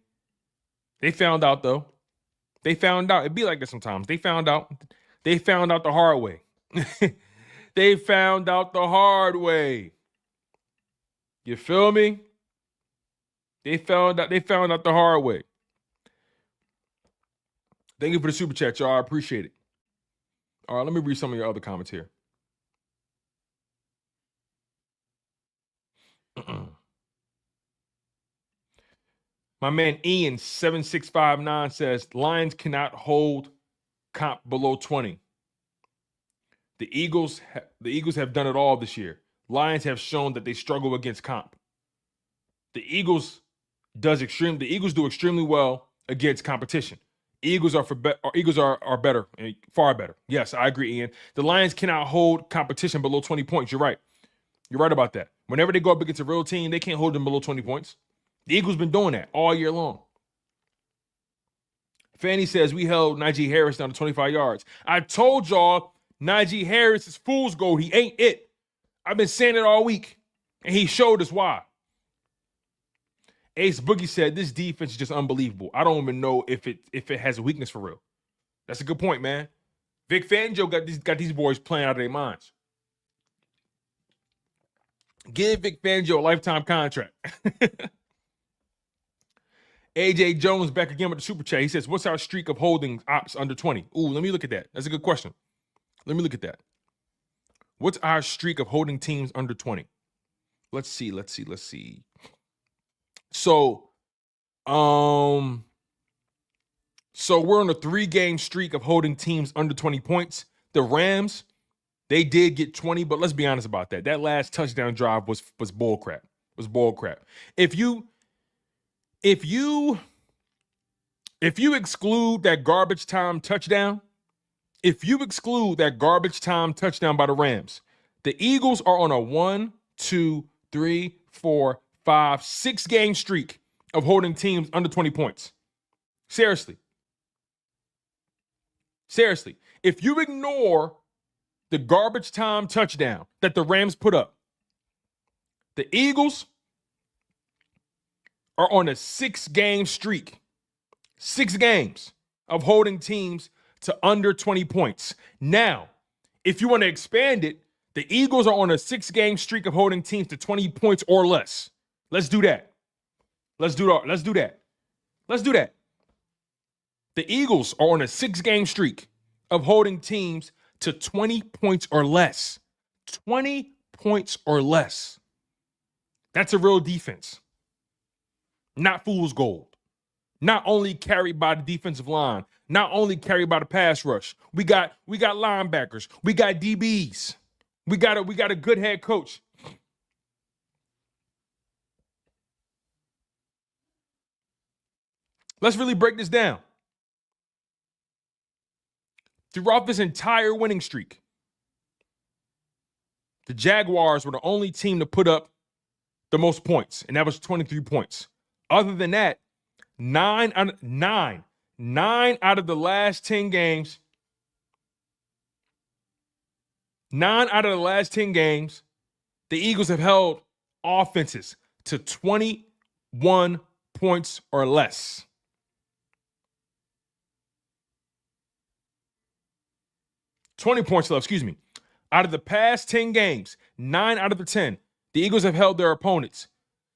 They found out, though. They found out. It'd be like this sometimes. They found out. They found out the hard way. They found out the hard way. You feel me? They found out the hard way. Thank you for the super chat, y'all. I appreciate it. All right, let me read some of your other comments here. My man Ian 7659 says Lions cannot hold comp below 20. The Eagles have done it all this year. Lions have shown that they struggle against comp. The Eagles do extremely well against competition. Eagles are better, far better. Yes, I agree, Ian. The Lions cannot hold competition below 20 points. You're right. You're right about that. Whenever they go up against a real team, they can't hold them below 20 points. The Eagles been doing that all year long. Fanny says we held Najee Harris down to 25 yards. I told y'all Najee Harris is fool's gold. He ain't it. I've been saying it all week, and he showed us why. Ace Boogie said this defense is just unbelievable. I don't even know if it has a weakness for real. That's a good point, man. Vic Fangio got these boys playing out of their minds. Give Vic Fangio a lifetime contract. AJ Jones back again with the super chat. He says, "What's our streak of holding ops under 20?" Ooh, let me look at that. That's a good question. Let me look at that. What's our streak of holding teams under 20? Let's see. So we're on a 3-game streak of holding teams under 20 points. The Rams, they did get 20, but let's be honest about that. That last touchdown drive was bull crap. If you exclude that garbage time touchdown, by the Rams, the Eagles are on a 1, 2, 3, 4, 5, 6-game streak of holding teams under 20 points. Seriously. If you ignore the garbage time touchdown that the Rams put up, the Eagles are on a 6-game streak. 6 games of holding teams to under 20 points. Now, if you want to expand it, the Eagles are on a 6-game streak of holding teams to 20 points or less. Let's do that. The Eagles are on a 6-game streak of holding teams to 20 points or less. 20 points or less. That's a real defense. Not fool's gold. Not only carried by the defensive line, not only carried by the pass rush. We got linebackers. We got DBs. We got a good head coach. Let's really break this down. Throughout this entire winning streak, the Jaguars were the only team to put up the most points, and that was 23 points. Other than that, 9 out of the last 10 games, the Eagles have held offenses to 21 points or less. 20 points left, excuse me. Out of the past 10 games, 9 out of the 10, the Eagles have held their opponents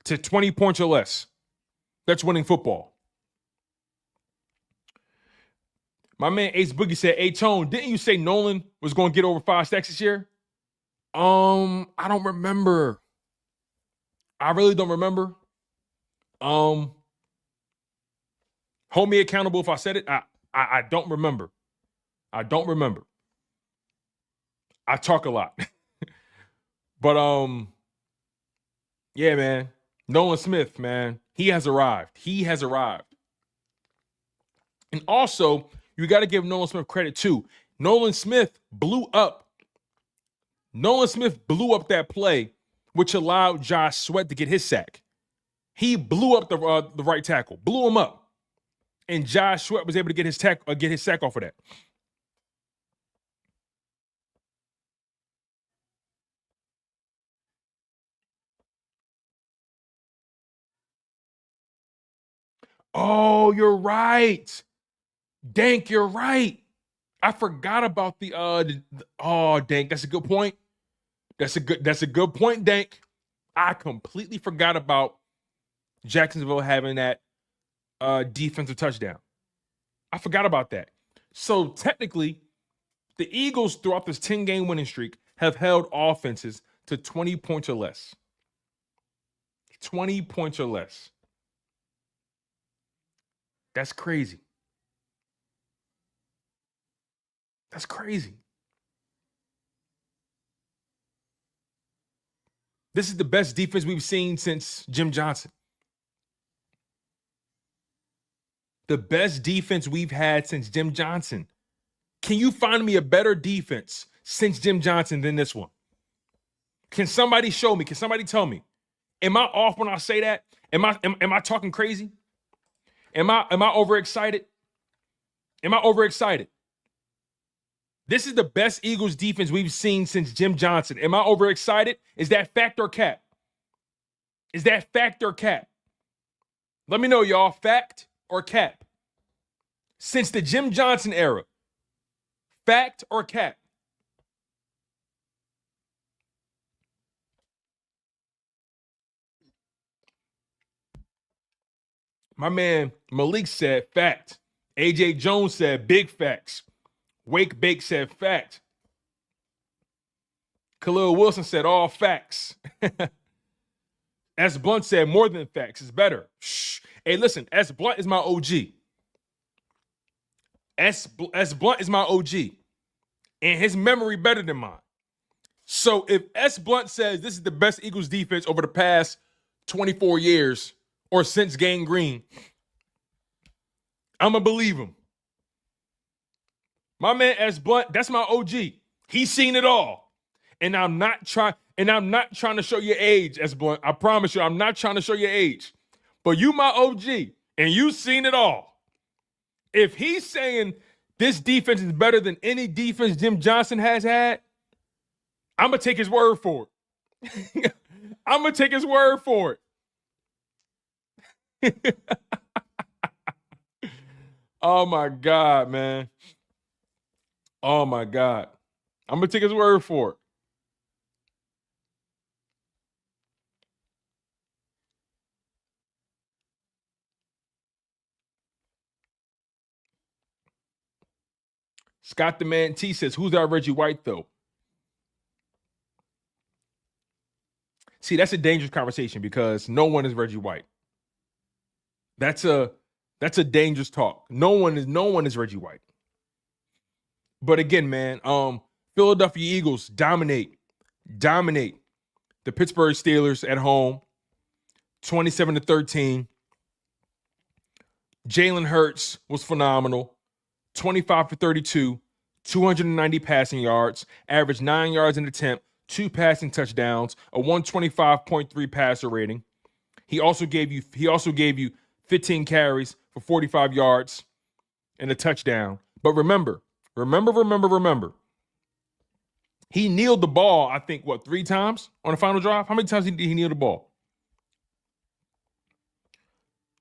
to 20 points or less. That's winning football. My man Ace Boogie said, "Hey Tone, didn't you say Nolan was going to get over 5 stacks this year?" I don't remember. I really don't remember. Hold me accountable if I said it. I don't remember. I don't remember. I talk a lot. But yeah, man. Nolan Smith, man. He has arrived. He has arrived. And also, you got to give Nolan Smith credit too. Nolan Smith blew up that play, which allowed Josh Sweat to get his sack. He blew up the right tackle, blew him up, and Josh Sweat was able to get his sack off of that. Oh, you're right, Dank. You're right. I forgot about oh, Dank. That's a good point. That's a good point, Dank. I completely forgot about Jacksonville having that defensive touchdown. I forgot about that. So technically, the Eagles throughout this 10-game winning streak have held offenses to 20 points or less. 20 points or less. That's crazy. That's crazy. This is the best defense we've seen since Jim Johnson. The best defense we've had since Jim Johnson. Can you find me a better defense since Jim Johnson than this one? Can somebody show me? Can somebody tell me? Am I off when I say that? Am I talking crazy? Am I overexcited? Am I overexcited? This is the best Eagles defense we've seen since Jim Johnson. Am I overexcited? Is that fact or cap? Is that fact or cap? Let me know, y'all. Fact or cap? Since the Jim Johnson era, fact or cap? My man Malik said fact. AJ Jones said big facts. Wake Bake said fact. Khalil Wilson said all facts. S. Blunt said more than facts. It's better. Shh. Hey, listen, S. Blunt is my OG. S. Blunt is my OG. And his memory better than mine. So if S. Blunt says this is the best Eagles defense over the past 24 years or since Gang Green, I'm going to believe him. My man S. Blunt, that's my OG. He's seen it all. And I'm not trying to show your age, S. Blunt. I promise you, I'm not trying to show your age. But you my OG, and you seen it all. If he's saying this defense is better than any defense Jim Johnson has had, I'm going to take his word for it. I'm going to take his word for it. Oh, my God, man. Oh, my God. I'm going to take his word for it. Scott the Man T says, who's our Reggie White, though? See, that's a dangerous conversation because no one is Reggie White. That's a dangerous talk. No one is Reggie White. But again, man, Philadelphia Eagles dominate the Pittsburgh Steelers at home, 27-13. Jalen Hurts was phenomenal, 25 for 32, 290 passing yards, averaged 9 yards an attempt, 2 passing touchdowns, a 125.3 passer rating. He also gave you 15 carries for 45 yards and a touchdown. But remember. He kneeled the ball, I think, 3 times on the final drive? How many times did he kneel the ball?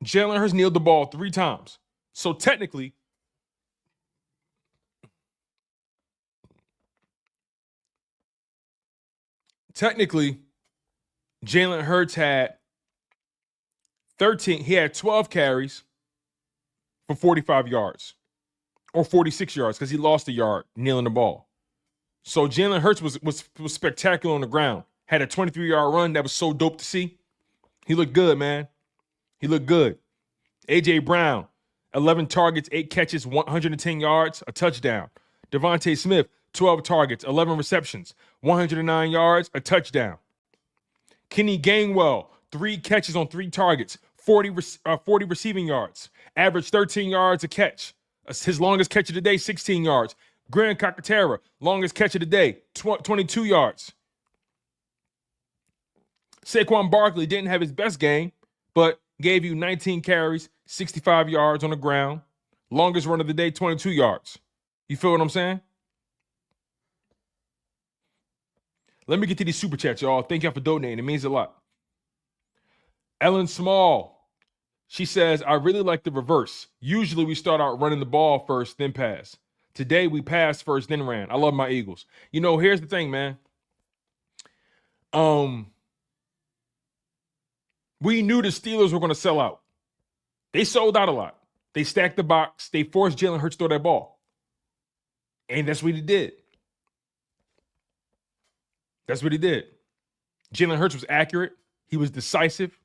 Jalen Hurts kneeled the ball 3 times. So technically, Jalen Hurts had He had 12 carries for 45 yards or 46 yards because he lost a yard kneeling the ball. So Jalen Hurts was spectacular on the ground. Had a 23-yard run that was so dope to see. He looked good, man. He looked good. A.J. Brown, 11 targets, 8 catches, 110 yards, a touchdown. Devontae Smith, 12 targets, 11 receptions, 109 yards, a touchdown. Kenny Gainwell, 3 catches on 3 targets, 40 receiving yards, averaged 13 yards a catch. His longest catch of the day, 16 yards. Grand Kakatera, longest catch of the day, 22 yards. Saquon Barkley didn't have his best game, but gave you 19 carries, 65 yards on the ground. Longest run of the day, 22 yards. You feel what I'm saying? Let me get to these super chats, y'all. Thank y'all for donating. It means a lot. Ellen Small, she says, I really like the reverse. Usually we start out running the ball first, then pass. Today we passed first, then ran. I love my Eagles. You know, here's the thing, man. We knew the Steelers were going to sell out. They sold out a lot. They stacked the box. They forced Jalen Hurts to throw that ball. And that's what he did. That's what he did. Jalen Hurts was accurate. He was decisive.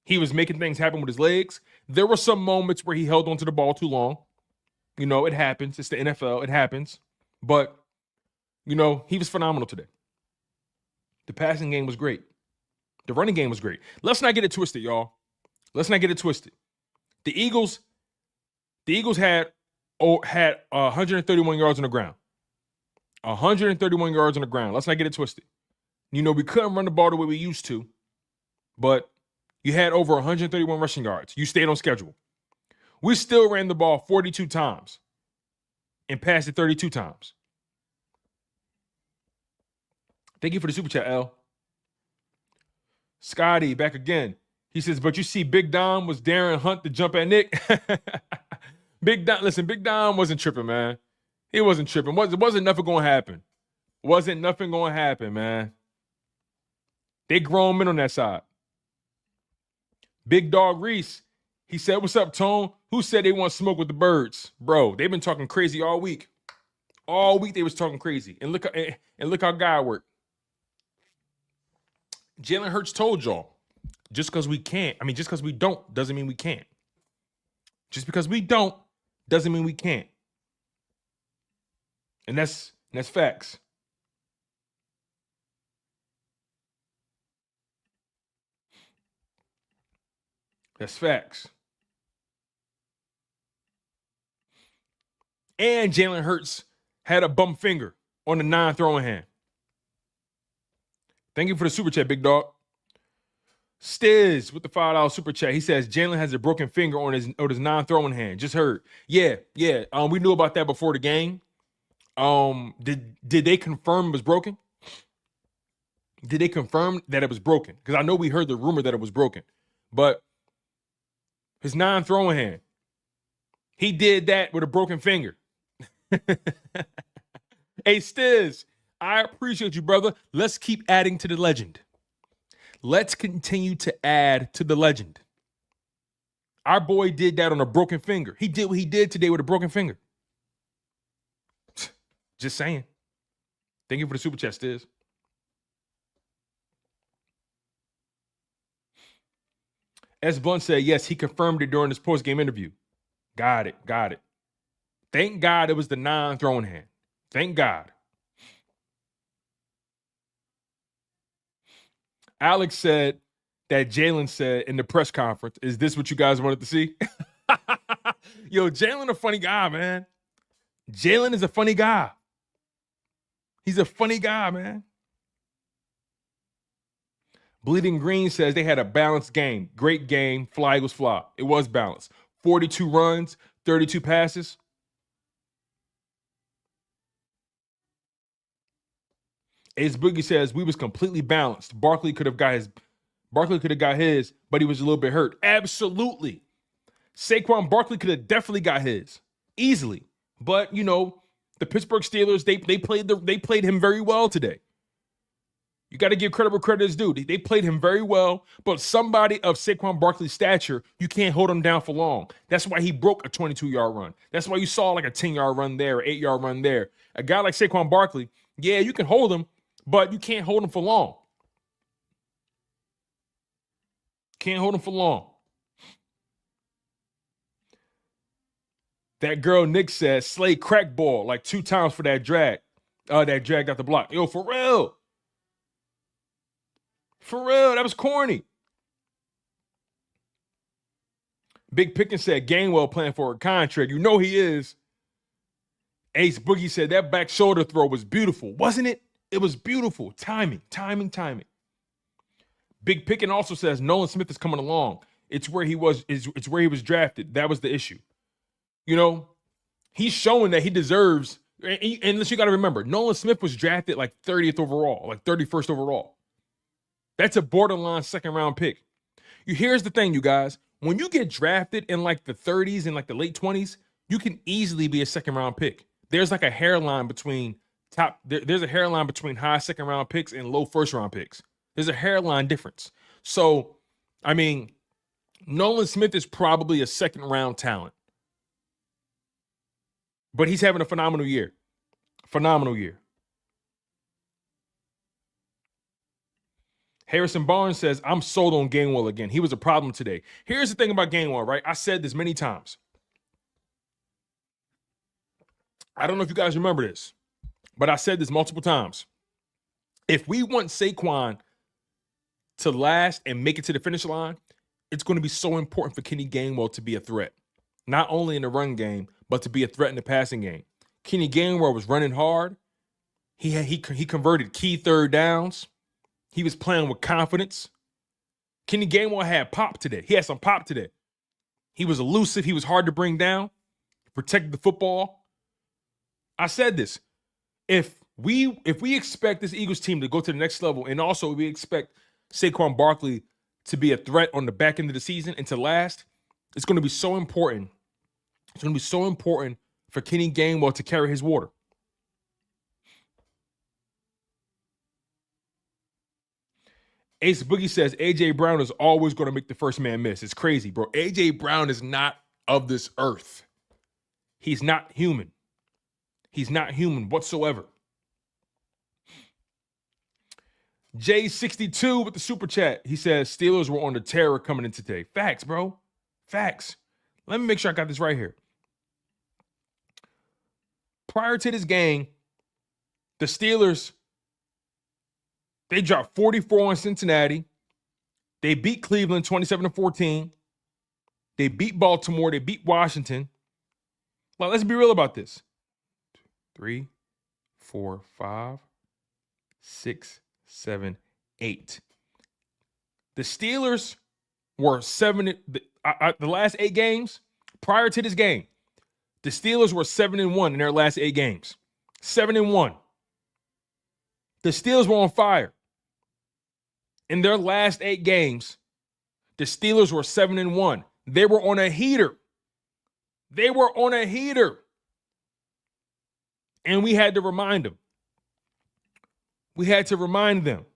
He was making things happen with his legs. There were some moments where he held onto the ball too long. You know, it happens. It's the NFL. It happens. But, you know, he was phenomenal today. The passing game was great. The running game was great. Let's not get it twisted, y'all. Let's not get it twisted. The Eagles had 131 yards on the ground. 131 yards on the ground. Let's not get it twisted. You know, we couldn't run the ball the way we used to, but you had over 131 rushing yards. You stayed on schedule. We still ran the ball 42 times and passed it 32 times. Thank you for the super chat, L. Scotty, back again. He says, but you see, Big Dom was daring Hunt to jump at Nick. Big Dom wasn't tripping, man. He wasn't tripping. Wasn't nothing going to happen. Wasn't nothing going to happen, man. They grown men on that side. Big Dog Reese, he said, what's up, Tone? Who said they want smoke with the birds? Bro, they've been talking crazy all week. All week they was talking crazy. And look how God worked. Jalen Hurts told y'all, just because we don't doesn't mean we can't. Just because we don't doesn't mean we can't. And that's facts. That's facts. And Jalen Hurts had a bum finger on the non-throwing hand. Thank you for the super chat, big dog. Stiz with the $5 super chat. He says Jalen has a broken finger on his non-throwing hand. Just heard. Yeah. We knew about that before the game. Did they confirm it was broken? Did they confirm that it was broken? Because I know we heard the rumor that it was broken. But his non-throwing hand, he did that with a broken finger. Hey, Stiz, I appreciate you, brother. Let's keep adding to the legend. Let's continue to add to the legend. Our boy did that on a broken finger. He did what he did today with a broken finger. Just saying. Thank you for the super chat, Stiz. S. Blunt said, yes, he confirmed it during his post-game interview. Got it. Thank God it was the non-throwing hand. Thank God. Alex said that Jalen said in the press conference, is this what you guys wanted to see? Yo, Jalen a funny guy, man. Jalen is a funny guy. He's a funny guy, man. Bleeding Green says they had a balanced game. Great game. Fly Eagles fly. It was balanced. 42 runs, 32 passes. Ace Boogie says we was completely balanced. Barkley could have got his, but he was a little bit hurt. Absolutely. Saquon Barkley could have definitely got his easily. But you know, the Pittsburgh Steelers, they played him very well today. You got to give credit where credit is due. They played him very well, but somebody of Saquon Barkley's stature, you can't hold him down for long. That's why he broke a 22-yard run. That's why you saw like a 10-yard run there, or 8-yard run there. A guy like Saquon Barkley, yeah, you can hold him, but you can't hold him for long. Can't hold him for long. That girl Nick says Slay crack ball like 2 times for that drag. That dragged out the block. Yo, for real. For real, that was corny. Big Pickens said Gainwell playing for a contract. You know he is. Ace Boogie said that back shoulder throw was beautiful. Wasn't it? It was beautiful. Timing. Big Pickens also says Nolan Smith is coming along. It's where he was drafted. That was the issue. You know, he's showing that he deserves, and you got to remember, Nolan Smith was drafted like 30th overall, like 31st overall. That's a borderline second-round pick. Here's the thing, you guys. When you get drafted in like the 30s and like the late 20s, you can easily be a second-round pick. There's like a hairline between there's a hairline between high second-round picks and low first-round picks. There's a hairline difference. So, I mean, Nolan Smith is probably a second-round talent. But he's having a phenomenal year. Phenomenal year. Harrison Barnes says, I'm sold on Gainwell again. He was a problem today. Here's the thing about Gainwell, right? I said this many times. I don't know if you guys remember this, but I said this multiple times. If we want Saquon to last and make it to the finish line, it's going to be so important for Kenny Gainwell to be a threat. Not only in the run game, but to be a threat in the passing game. Kenny Gainwell was running hard. He converted key third downs. He was playing with confidence. Kenny Gainwell had pop today. He had some pop today. He was elusive. He was hard to bring down. Protected the football. I said this. If we expect this Eagles team to go to the next level, and also we expect Saquon Barkley to be a threat on the back end of the season and to last, it's going to be so important. It's going to be so important for Kenny Gainwell to carry his water. Ace Boogie says A.J. Brown is always going to make the first man miss. It's crazy, bro. A.J. Brown is not of this earth. He's not human. He's not human whatsoever. J62 with the super chat. He says Steelers were on the terror coming in today. Facts, bro. Facts. Let me make sure I got this right here. Prior to this game, the Steelers, they dropped 44 on Cincinnati. They beat Cleveland 27-14. They beat Baltimore. They beat Washington. Well, let's be real about this. 3, 4, 5, 6, 7, 8. The Steelers were the last 8 games prior to this game. The Steelers were 7-1 in their last 8 games. 7-1. The Steelers were on fire. In their last 8 games, the Steelers were 7-1. They were on a heater. They were on a heater. And we had to remind them. We had to remind them.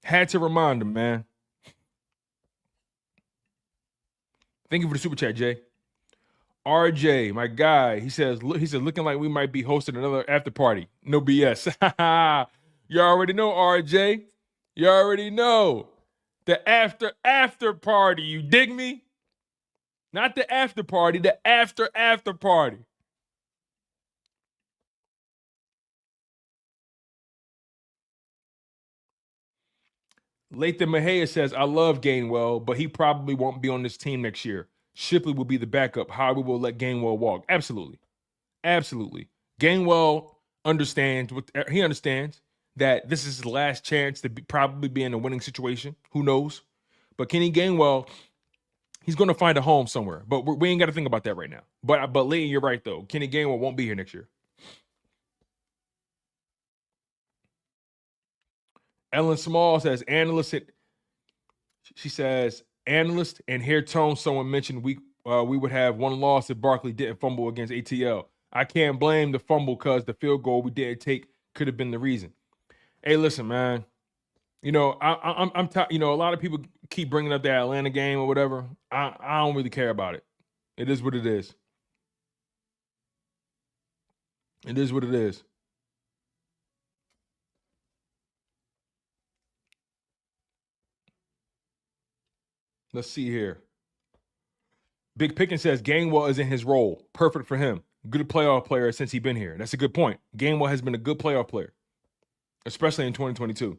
Had to remind them, man. Thank you for the super chat, Jay. RJ, my guy, he said, looking like we might be hosting another after party. No BS. You already know, RJ. You already know. The after party. You dig me? Not the after party, the after party. Lathan Mejia says, I love Gainwell, but he probably won't be on this team next year. Shipley will be the backup. However, we'll let Gainwell walk. Absolutely. Absolutely. Gainwell understands that this is his last chance to probably be in a winning situation. Who knows? But Kenny Gainwell, he's going to find a home somewhere. But we ain't got to think about that right now. But Layton, you're right, though. Kenny Gainwell won't be here next year. Ellen Small says, analyst, and here Tone, someone mentioned we would have one loss if Barkley didn't fumble against ATL. I can't blame the fumble because the field goal we didn't take could have been the reason. Hey, listen, man. You know, I'm you know, a lot of people keep bringing up the Atlanta game or whatever. I don't really care about it. It is what it is. It is what it is. Let's see here. Big Pickens says Gainwell is in his role. Perfect for him. Good playoff player since he's been here. That's a good point. Gainwell has been a good playoff player, especially in 2022.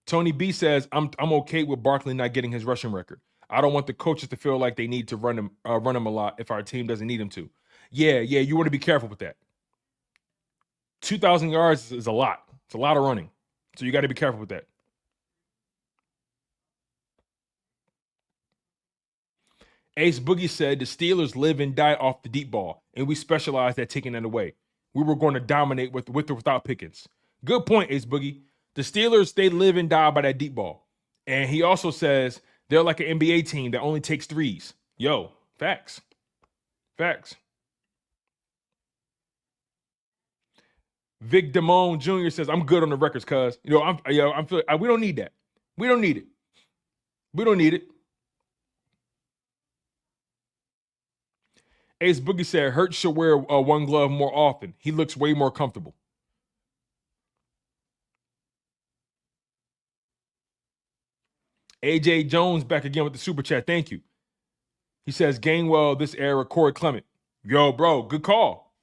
Tony B says I'm okay with Barkley not getting his rushing record. I don't want the coaches to feel like they need to run him a lot if our team doesn't need him to. Yeah, you want to be careful with that. 2,000 yards is a lot. It's a lot of running. So you got to be careful with that. Ace Boogie said the Steelers live and die off the deep ball, and we specialize at taking it away. We were going to dominate with or without Pickens. Good point, Ace Boogie. The Steelers, they live and die by that deep ball. And he also says they're like an NBA team that only takes threes. Yo, facts. Facts. Vic Damone Jr. says, I'm good on the records, cuz. You know, I'm feeling, we don't need that. We don't need it. We don't need it. Ace Boogie said, Hurts should wear one glove more often. He looks way more comfortable. AJ Jones back again with the super chat. Thank you. He says, Gainwell this era, Corey Clement. Yo, bro, good call.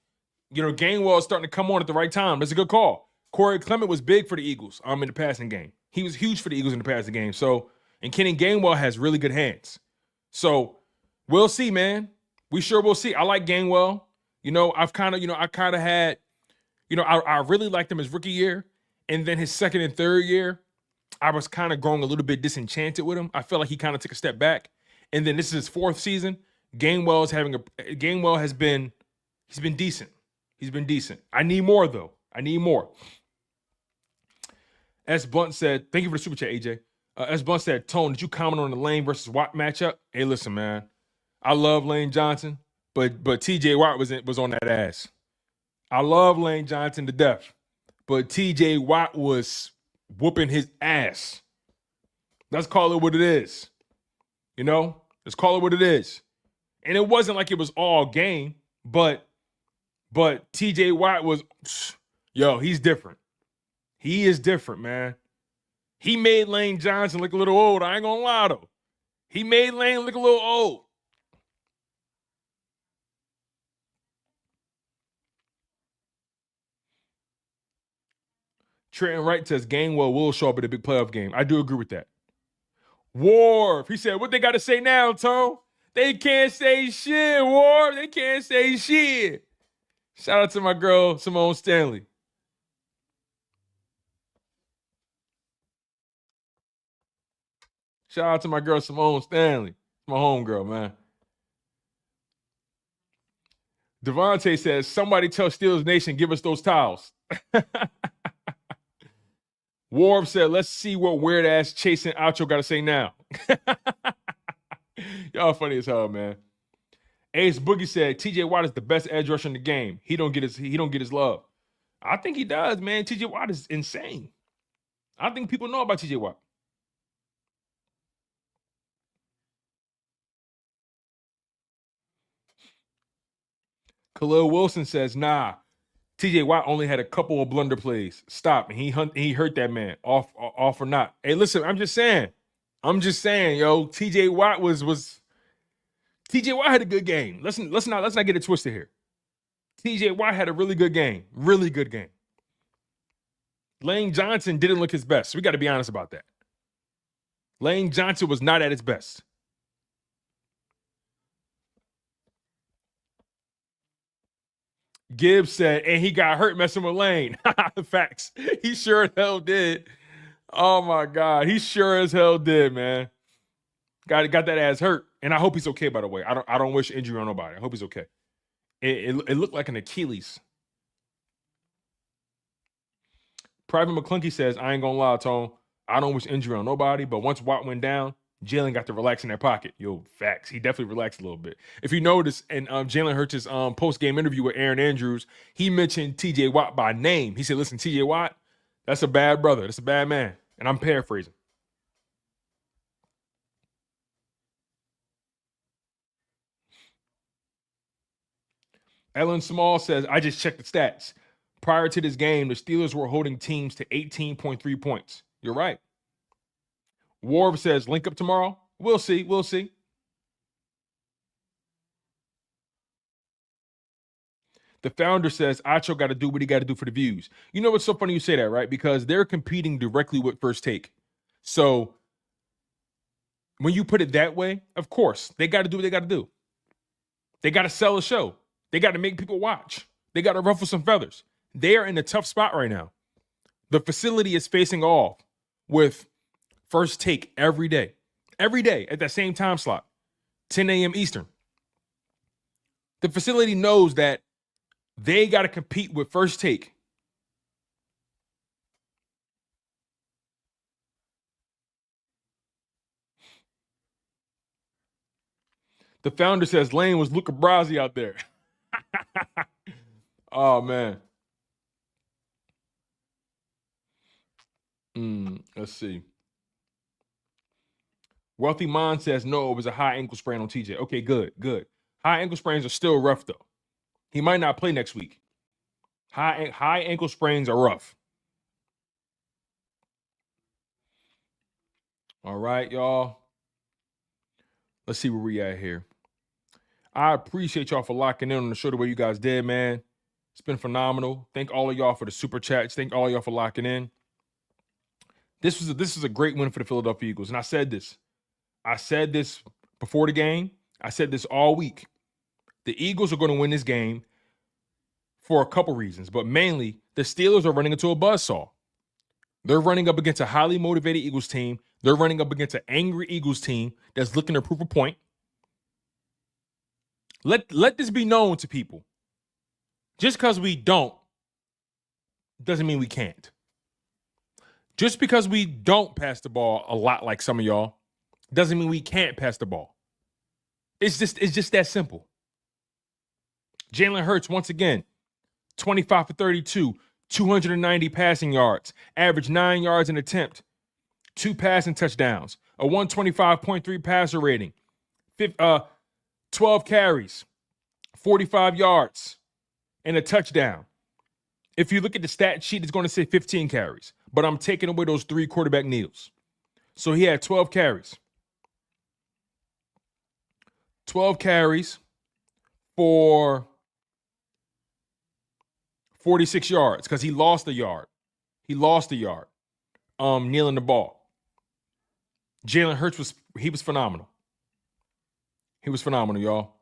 You know, Gainwell is starting to come on at the right time. That's a good call. Corey Clement was big for the Eagles in the passing game. He was huge for the Eagles in the passing game. So, and Kenny Gainwell has really good hands. So, we'll see, man. We sure will see. I like Gainwell. You know, I really liked him his rookie year. And then his second and third year, I was kind of growing a little bit disenchanted with him. I felt like he kind of took a step back. And then this is his fourth season. Gainwell has been decent. He's been decent. I need more, though. I need more. S. Blunt said, thank you for the super chat, AJ. S. Blunt said, Tone, did you comment on the Lane versus Watt matchup? Hey, listen, man. I love Lane Johnson, but TJ Watt was on that ass. I love Lane Johnson to death, but TJ Watt was whooping his ass. Let's call it what it is. You know? Let's call it what it is. And it wasn't like it was all game, but TJ Watt was, yo, he's different. He is different, man. He made Lane Johnson look a little old. I ain't gonna lie, though. He made Lane look a little old. Trenton Wright says Gainwell will show up at a big playoff game. I do agree with that. Worf, he said, what they got to say now, Tone? They can't say shit, Worf. They can't say shit. Shout out to my girl, Simone Stanley. Shout out to my girl, Simone Stanley. My homegirl, man. Devontae says, somebody tell Steelers Nation, give us those towels. Worf said, let's see what weird-ass chasing outro got to say now. Y'all funny as hell, man. Ace Boogie said, TJ Watt is the best edge rusher in the game. He don't get his love. I think he does, man. TJ Watt is insane. I think people know about TJ Watt. Khalil Wilson says, nah, TJ Watt only had a couple of blunder plays. Stop. And he hurt that man off or not. Hey, listen, I'm just saying, yo, TJ Watt TJ Watt had a good game. Let's not get it twisted here. TJ Watt had a really good game. Really good game. Lane Johnson didn't look his best. We got to be honest about that. Lane Johnson was not at his best. Gibbs said, and he got hurt messing with Lane. Facts. He sure as hell did. Oh, my God. He sure as hell did, man. Got that ass hurt. And I hope he's okay, by the way. I don't wish injury on nobody. I hope he's okay. It looked like an Achilles. Private McClunky says, I ain't going to lie, Tone. I don't wish injury on nobody, but once Watt went down, Jalen got to relax in that pocket. Yo, facts. He definitely relaxed a little bit. If you notice, in Jalen Hurts' post-game interview with Aaron Andrews, he mentioned TJ Watt by name. He said, listen, TJ Watt, that's a bad brother. That's a bad man. And I'm paraphrasing. Ellen Small says, I just checked the stats. Prior to this game, the Steelers were holding teams to 18.3 points. You're right. Warv says, link up tomorrow. We'll see. We'll see. The founder says, Acho got to do what he got to do for the views. You know what's so funny you say that, right? Because they're competing directly with First Take. So when you put it that way, of course, they got to do what they got to do. They got to sell a show. They got to make people watch. They got to ruffle some feathers. They are in a tough spot right now. The facility is facing off with First Take every day at that same time slot, 10 a.m. Eastern. The facility knows that they got to compete with First Take. The founder says Lane was Luca Brasi out there. Oh, man. Let's see. Wealthy Mon says, no, it was a high ankle sprain on TJ. Okay, good. High ankle sprains are still rough, though. He might not play next week. High ankle sprains are rough. All right, y'all. Let's see where we at here. I appreciate y'all for locking in on the show the way you guys did, man. It's been phenomenal. Thank all of y'all for the super chats. Thank all of y'all for locking in. This is a great win for the Philadelphia Eagles. And I said this before the game. I said this all week. The Eagles are going to win this game for a couple reasons, but mainly the Steelers are running into a buzzsaw. They're running up against a highly motivated Eagles team. They're running up against an angry Eagles team that's looking to prove a point. Let this be known to people. Just because we don't doesn't mean we can't. Just because we don't pass the ball a lot like some of y'all doesn't mean we can't pass the ball. It's just that simple. Jalen Hurts, once again, 25 for 32, 290 passing yards, average 9 yards an attempt, 2 passing touchdowns, a 125.3 passer rating, 12 carries, 45 yards, and a touchdown. If you look at the stat sheet, it's going to say 15 carries, but I'm taking away those 3 quarterback kneels. So he had 12 carries. 12 carries for 46 yards because he lost a yard. Kneeling the ball. Jalen Hurts was phenomenal. He was phenomenal, y'all.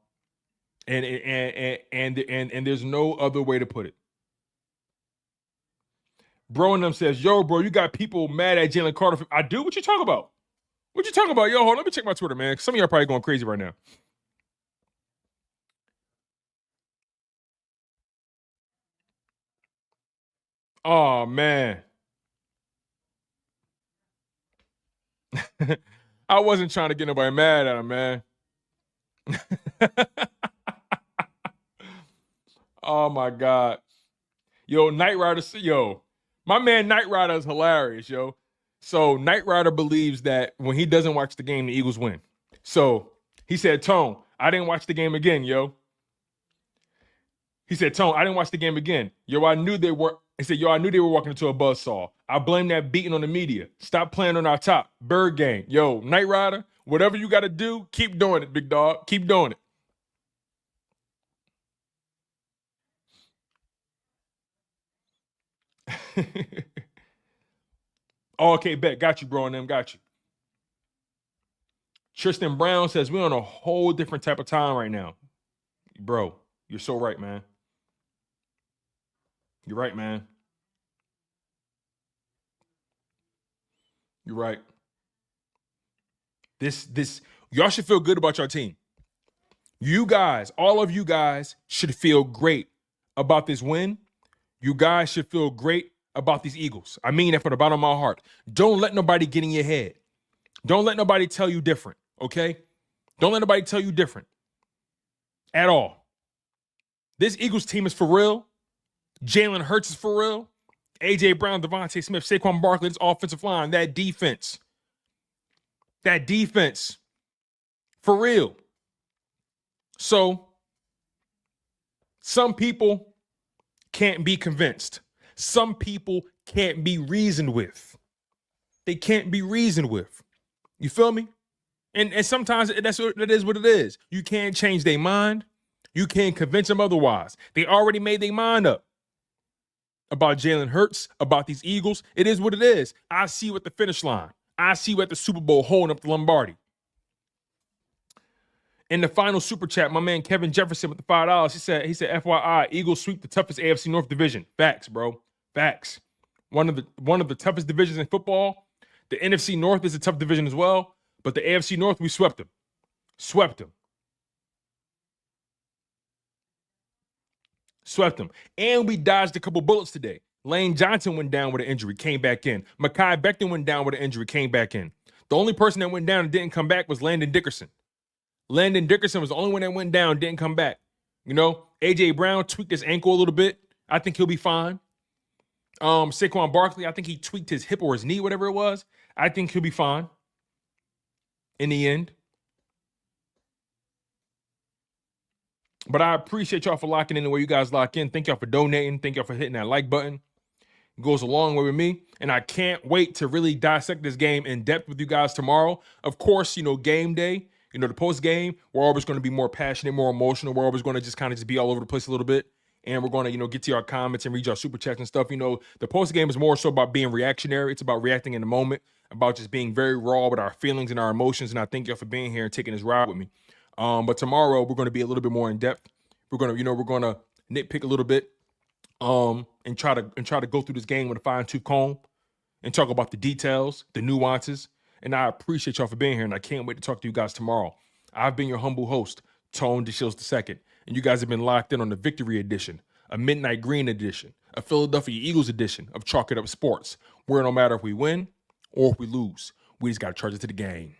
And there's no other way to put it. Bro and them says, yo, bro, you got people mad at Jalen Carter. I do? What you talking about? What you talking about? Yo, hold on, let me check my Twitter, man. Some of y'all probably going crazy right now. Oh, man. I wasn't trying to get nobody mad at him, man. Oh, my God. Yo, Knight Rider, my man Knight Rider is hilarious, yo. So Knight Rider believes that when he doesn't watch the game, the Eagles win. So he said, Tone, I didn't watch the game again, yo. He said, Tone, I didn't watch the game again. Yo, I knew they were walking into a buzzsaw. I blame that beating on the media. Stop playing on our top. Bird game. Yo, Knight Rider, whatever you got to do, keep doing it, big dog. Keep doing it. Oh, okay, bet. Got you, bro, and them. Got you. Tristan Brown says, we're on a whole different type of time right now. Bro, you're so right, man. You're right, man. You're right. Y'all should feel good about your team. You guys, all of you guys should feel great about this win. You guys should feel great about these Eagles. I mean that from the bottom of my heart. Don't let nobody get in your head. Don't let nobody tell you different, okay? Don't let nobody tell you different at all. This Eagles team is for real. Jalen Hurts is for real. A.J. Brown, Devontae Smith, Saquon Barkley, this offensive line, that defense, for real. So some people can't be convinced. Some people can't be reasoned with. They can't be reasoned with. You feel me? And sometimes that is what it is. You can't change their mind. You can't convince them otherwise. They already made their mind up about Jalen Hurts, about these Eagles. It is what it is. I see you at the finish line. I see you at the Super Bowl holding up the Lombardi. In the final super chat, my man Kevin Jefferson with the $5, he said, FYI, Eagles sweep the toughest AFC North division. Facts, bro. Facts. One of the toughest divisions in football. The NFC North is a tough division as well, but the AFC North, we swept them. Swept them. And we dodged a couple bullets today. Lane Johnson went down with an injury, came back in. Mekhi Becton went down with an injury, came back in. The only person that went down and didn't come back was Landon Dickerson. Landon Dickerson was the only one that went down, didn't come back. You know, A.J. Brown tweaked his ankle a little bit. I think he'll be fine. Saquon Barkley, I think he tweaked his hip or his knee, whatever it was. I think he'll be fine in the end. But I appreciate y'all for locking in the way you guys lock in. Thank y'all for donating. Thank y'all for hitting that like button. It goes a long way with me. And I can't wait to really dissect this game in depth with you guys tomorrow. Of course, you know, game day, you know, the post game, we're always going to be more passionate, more emotional. We're always going to just kind of just be all over the place a little bit. And we're going to, you know, get to your comments and read your super chats and stuff. You know, the post game is more so about being reactionary. It's about reacting in the moment, about just being very raw with our feelings and our emotions. And I thank y'all for being here and taking this ride with me. But tomorrow we're going to be a little bit more in depth. We're going to nitpick a little bit, and try to go through this game with a fine-tooth comb and talk about the details, the nuances. And I appreciate y'all for being here, and I can't wait to talk to you guys tomorrow. I've been your humble host, Tone DeShields II, and you guys have been locked in on the Victory Edition, a Midnight Green Edition, a Philadelphia Eagles edition of Chalk It Up Sports, where no matter if we win or if we lose, we just got to charge it to the game.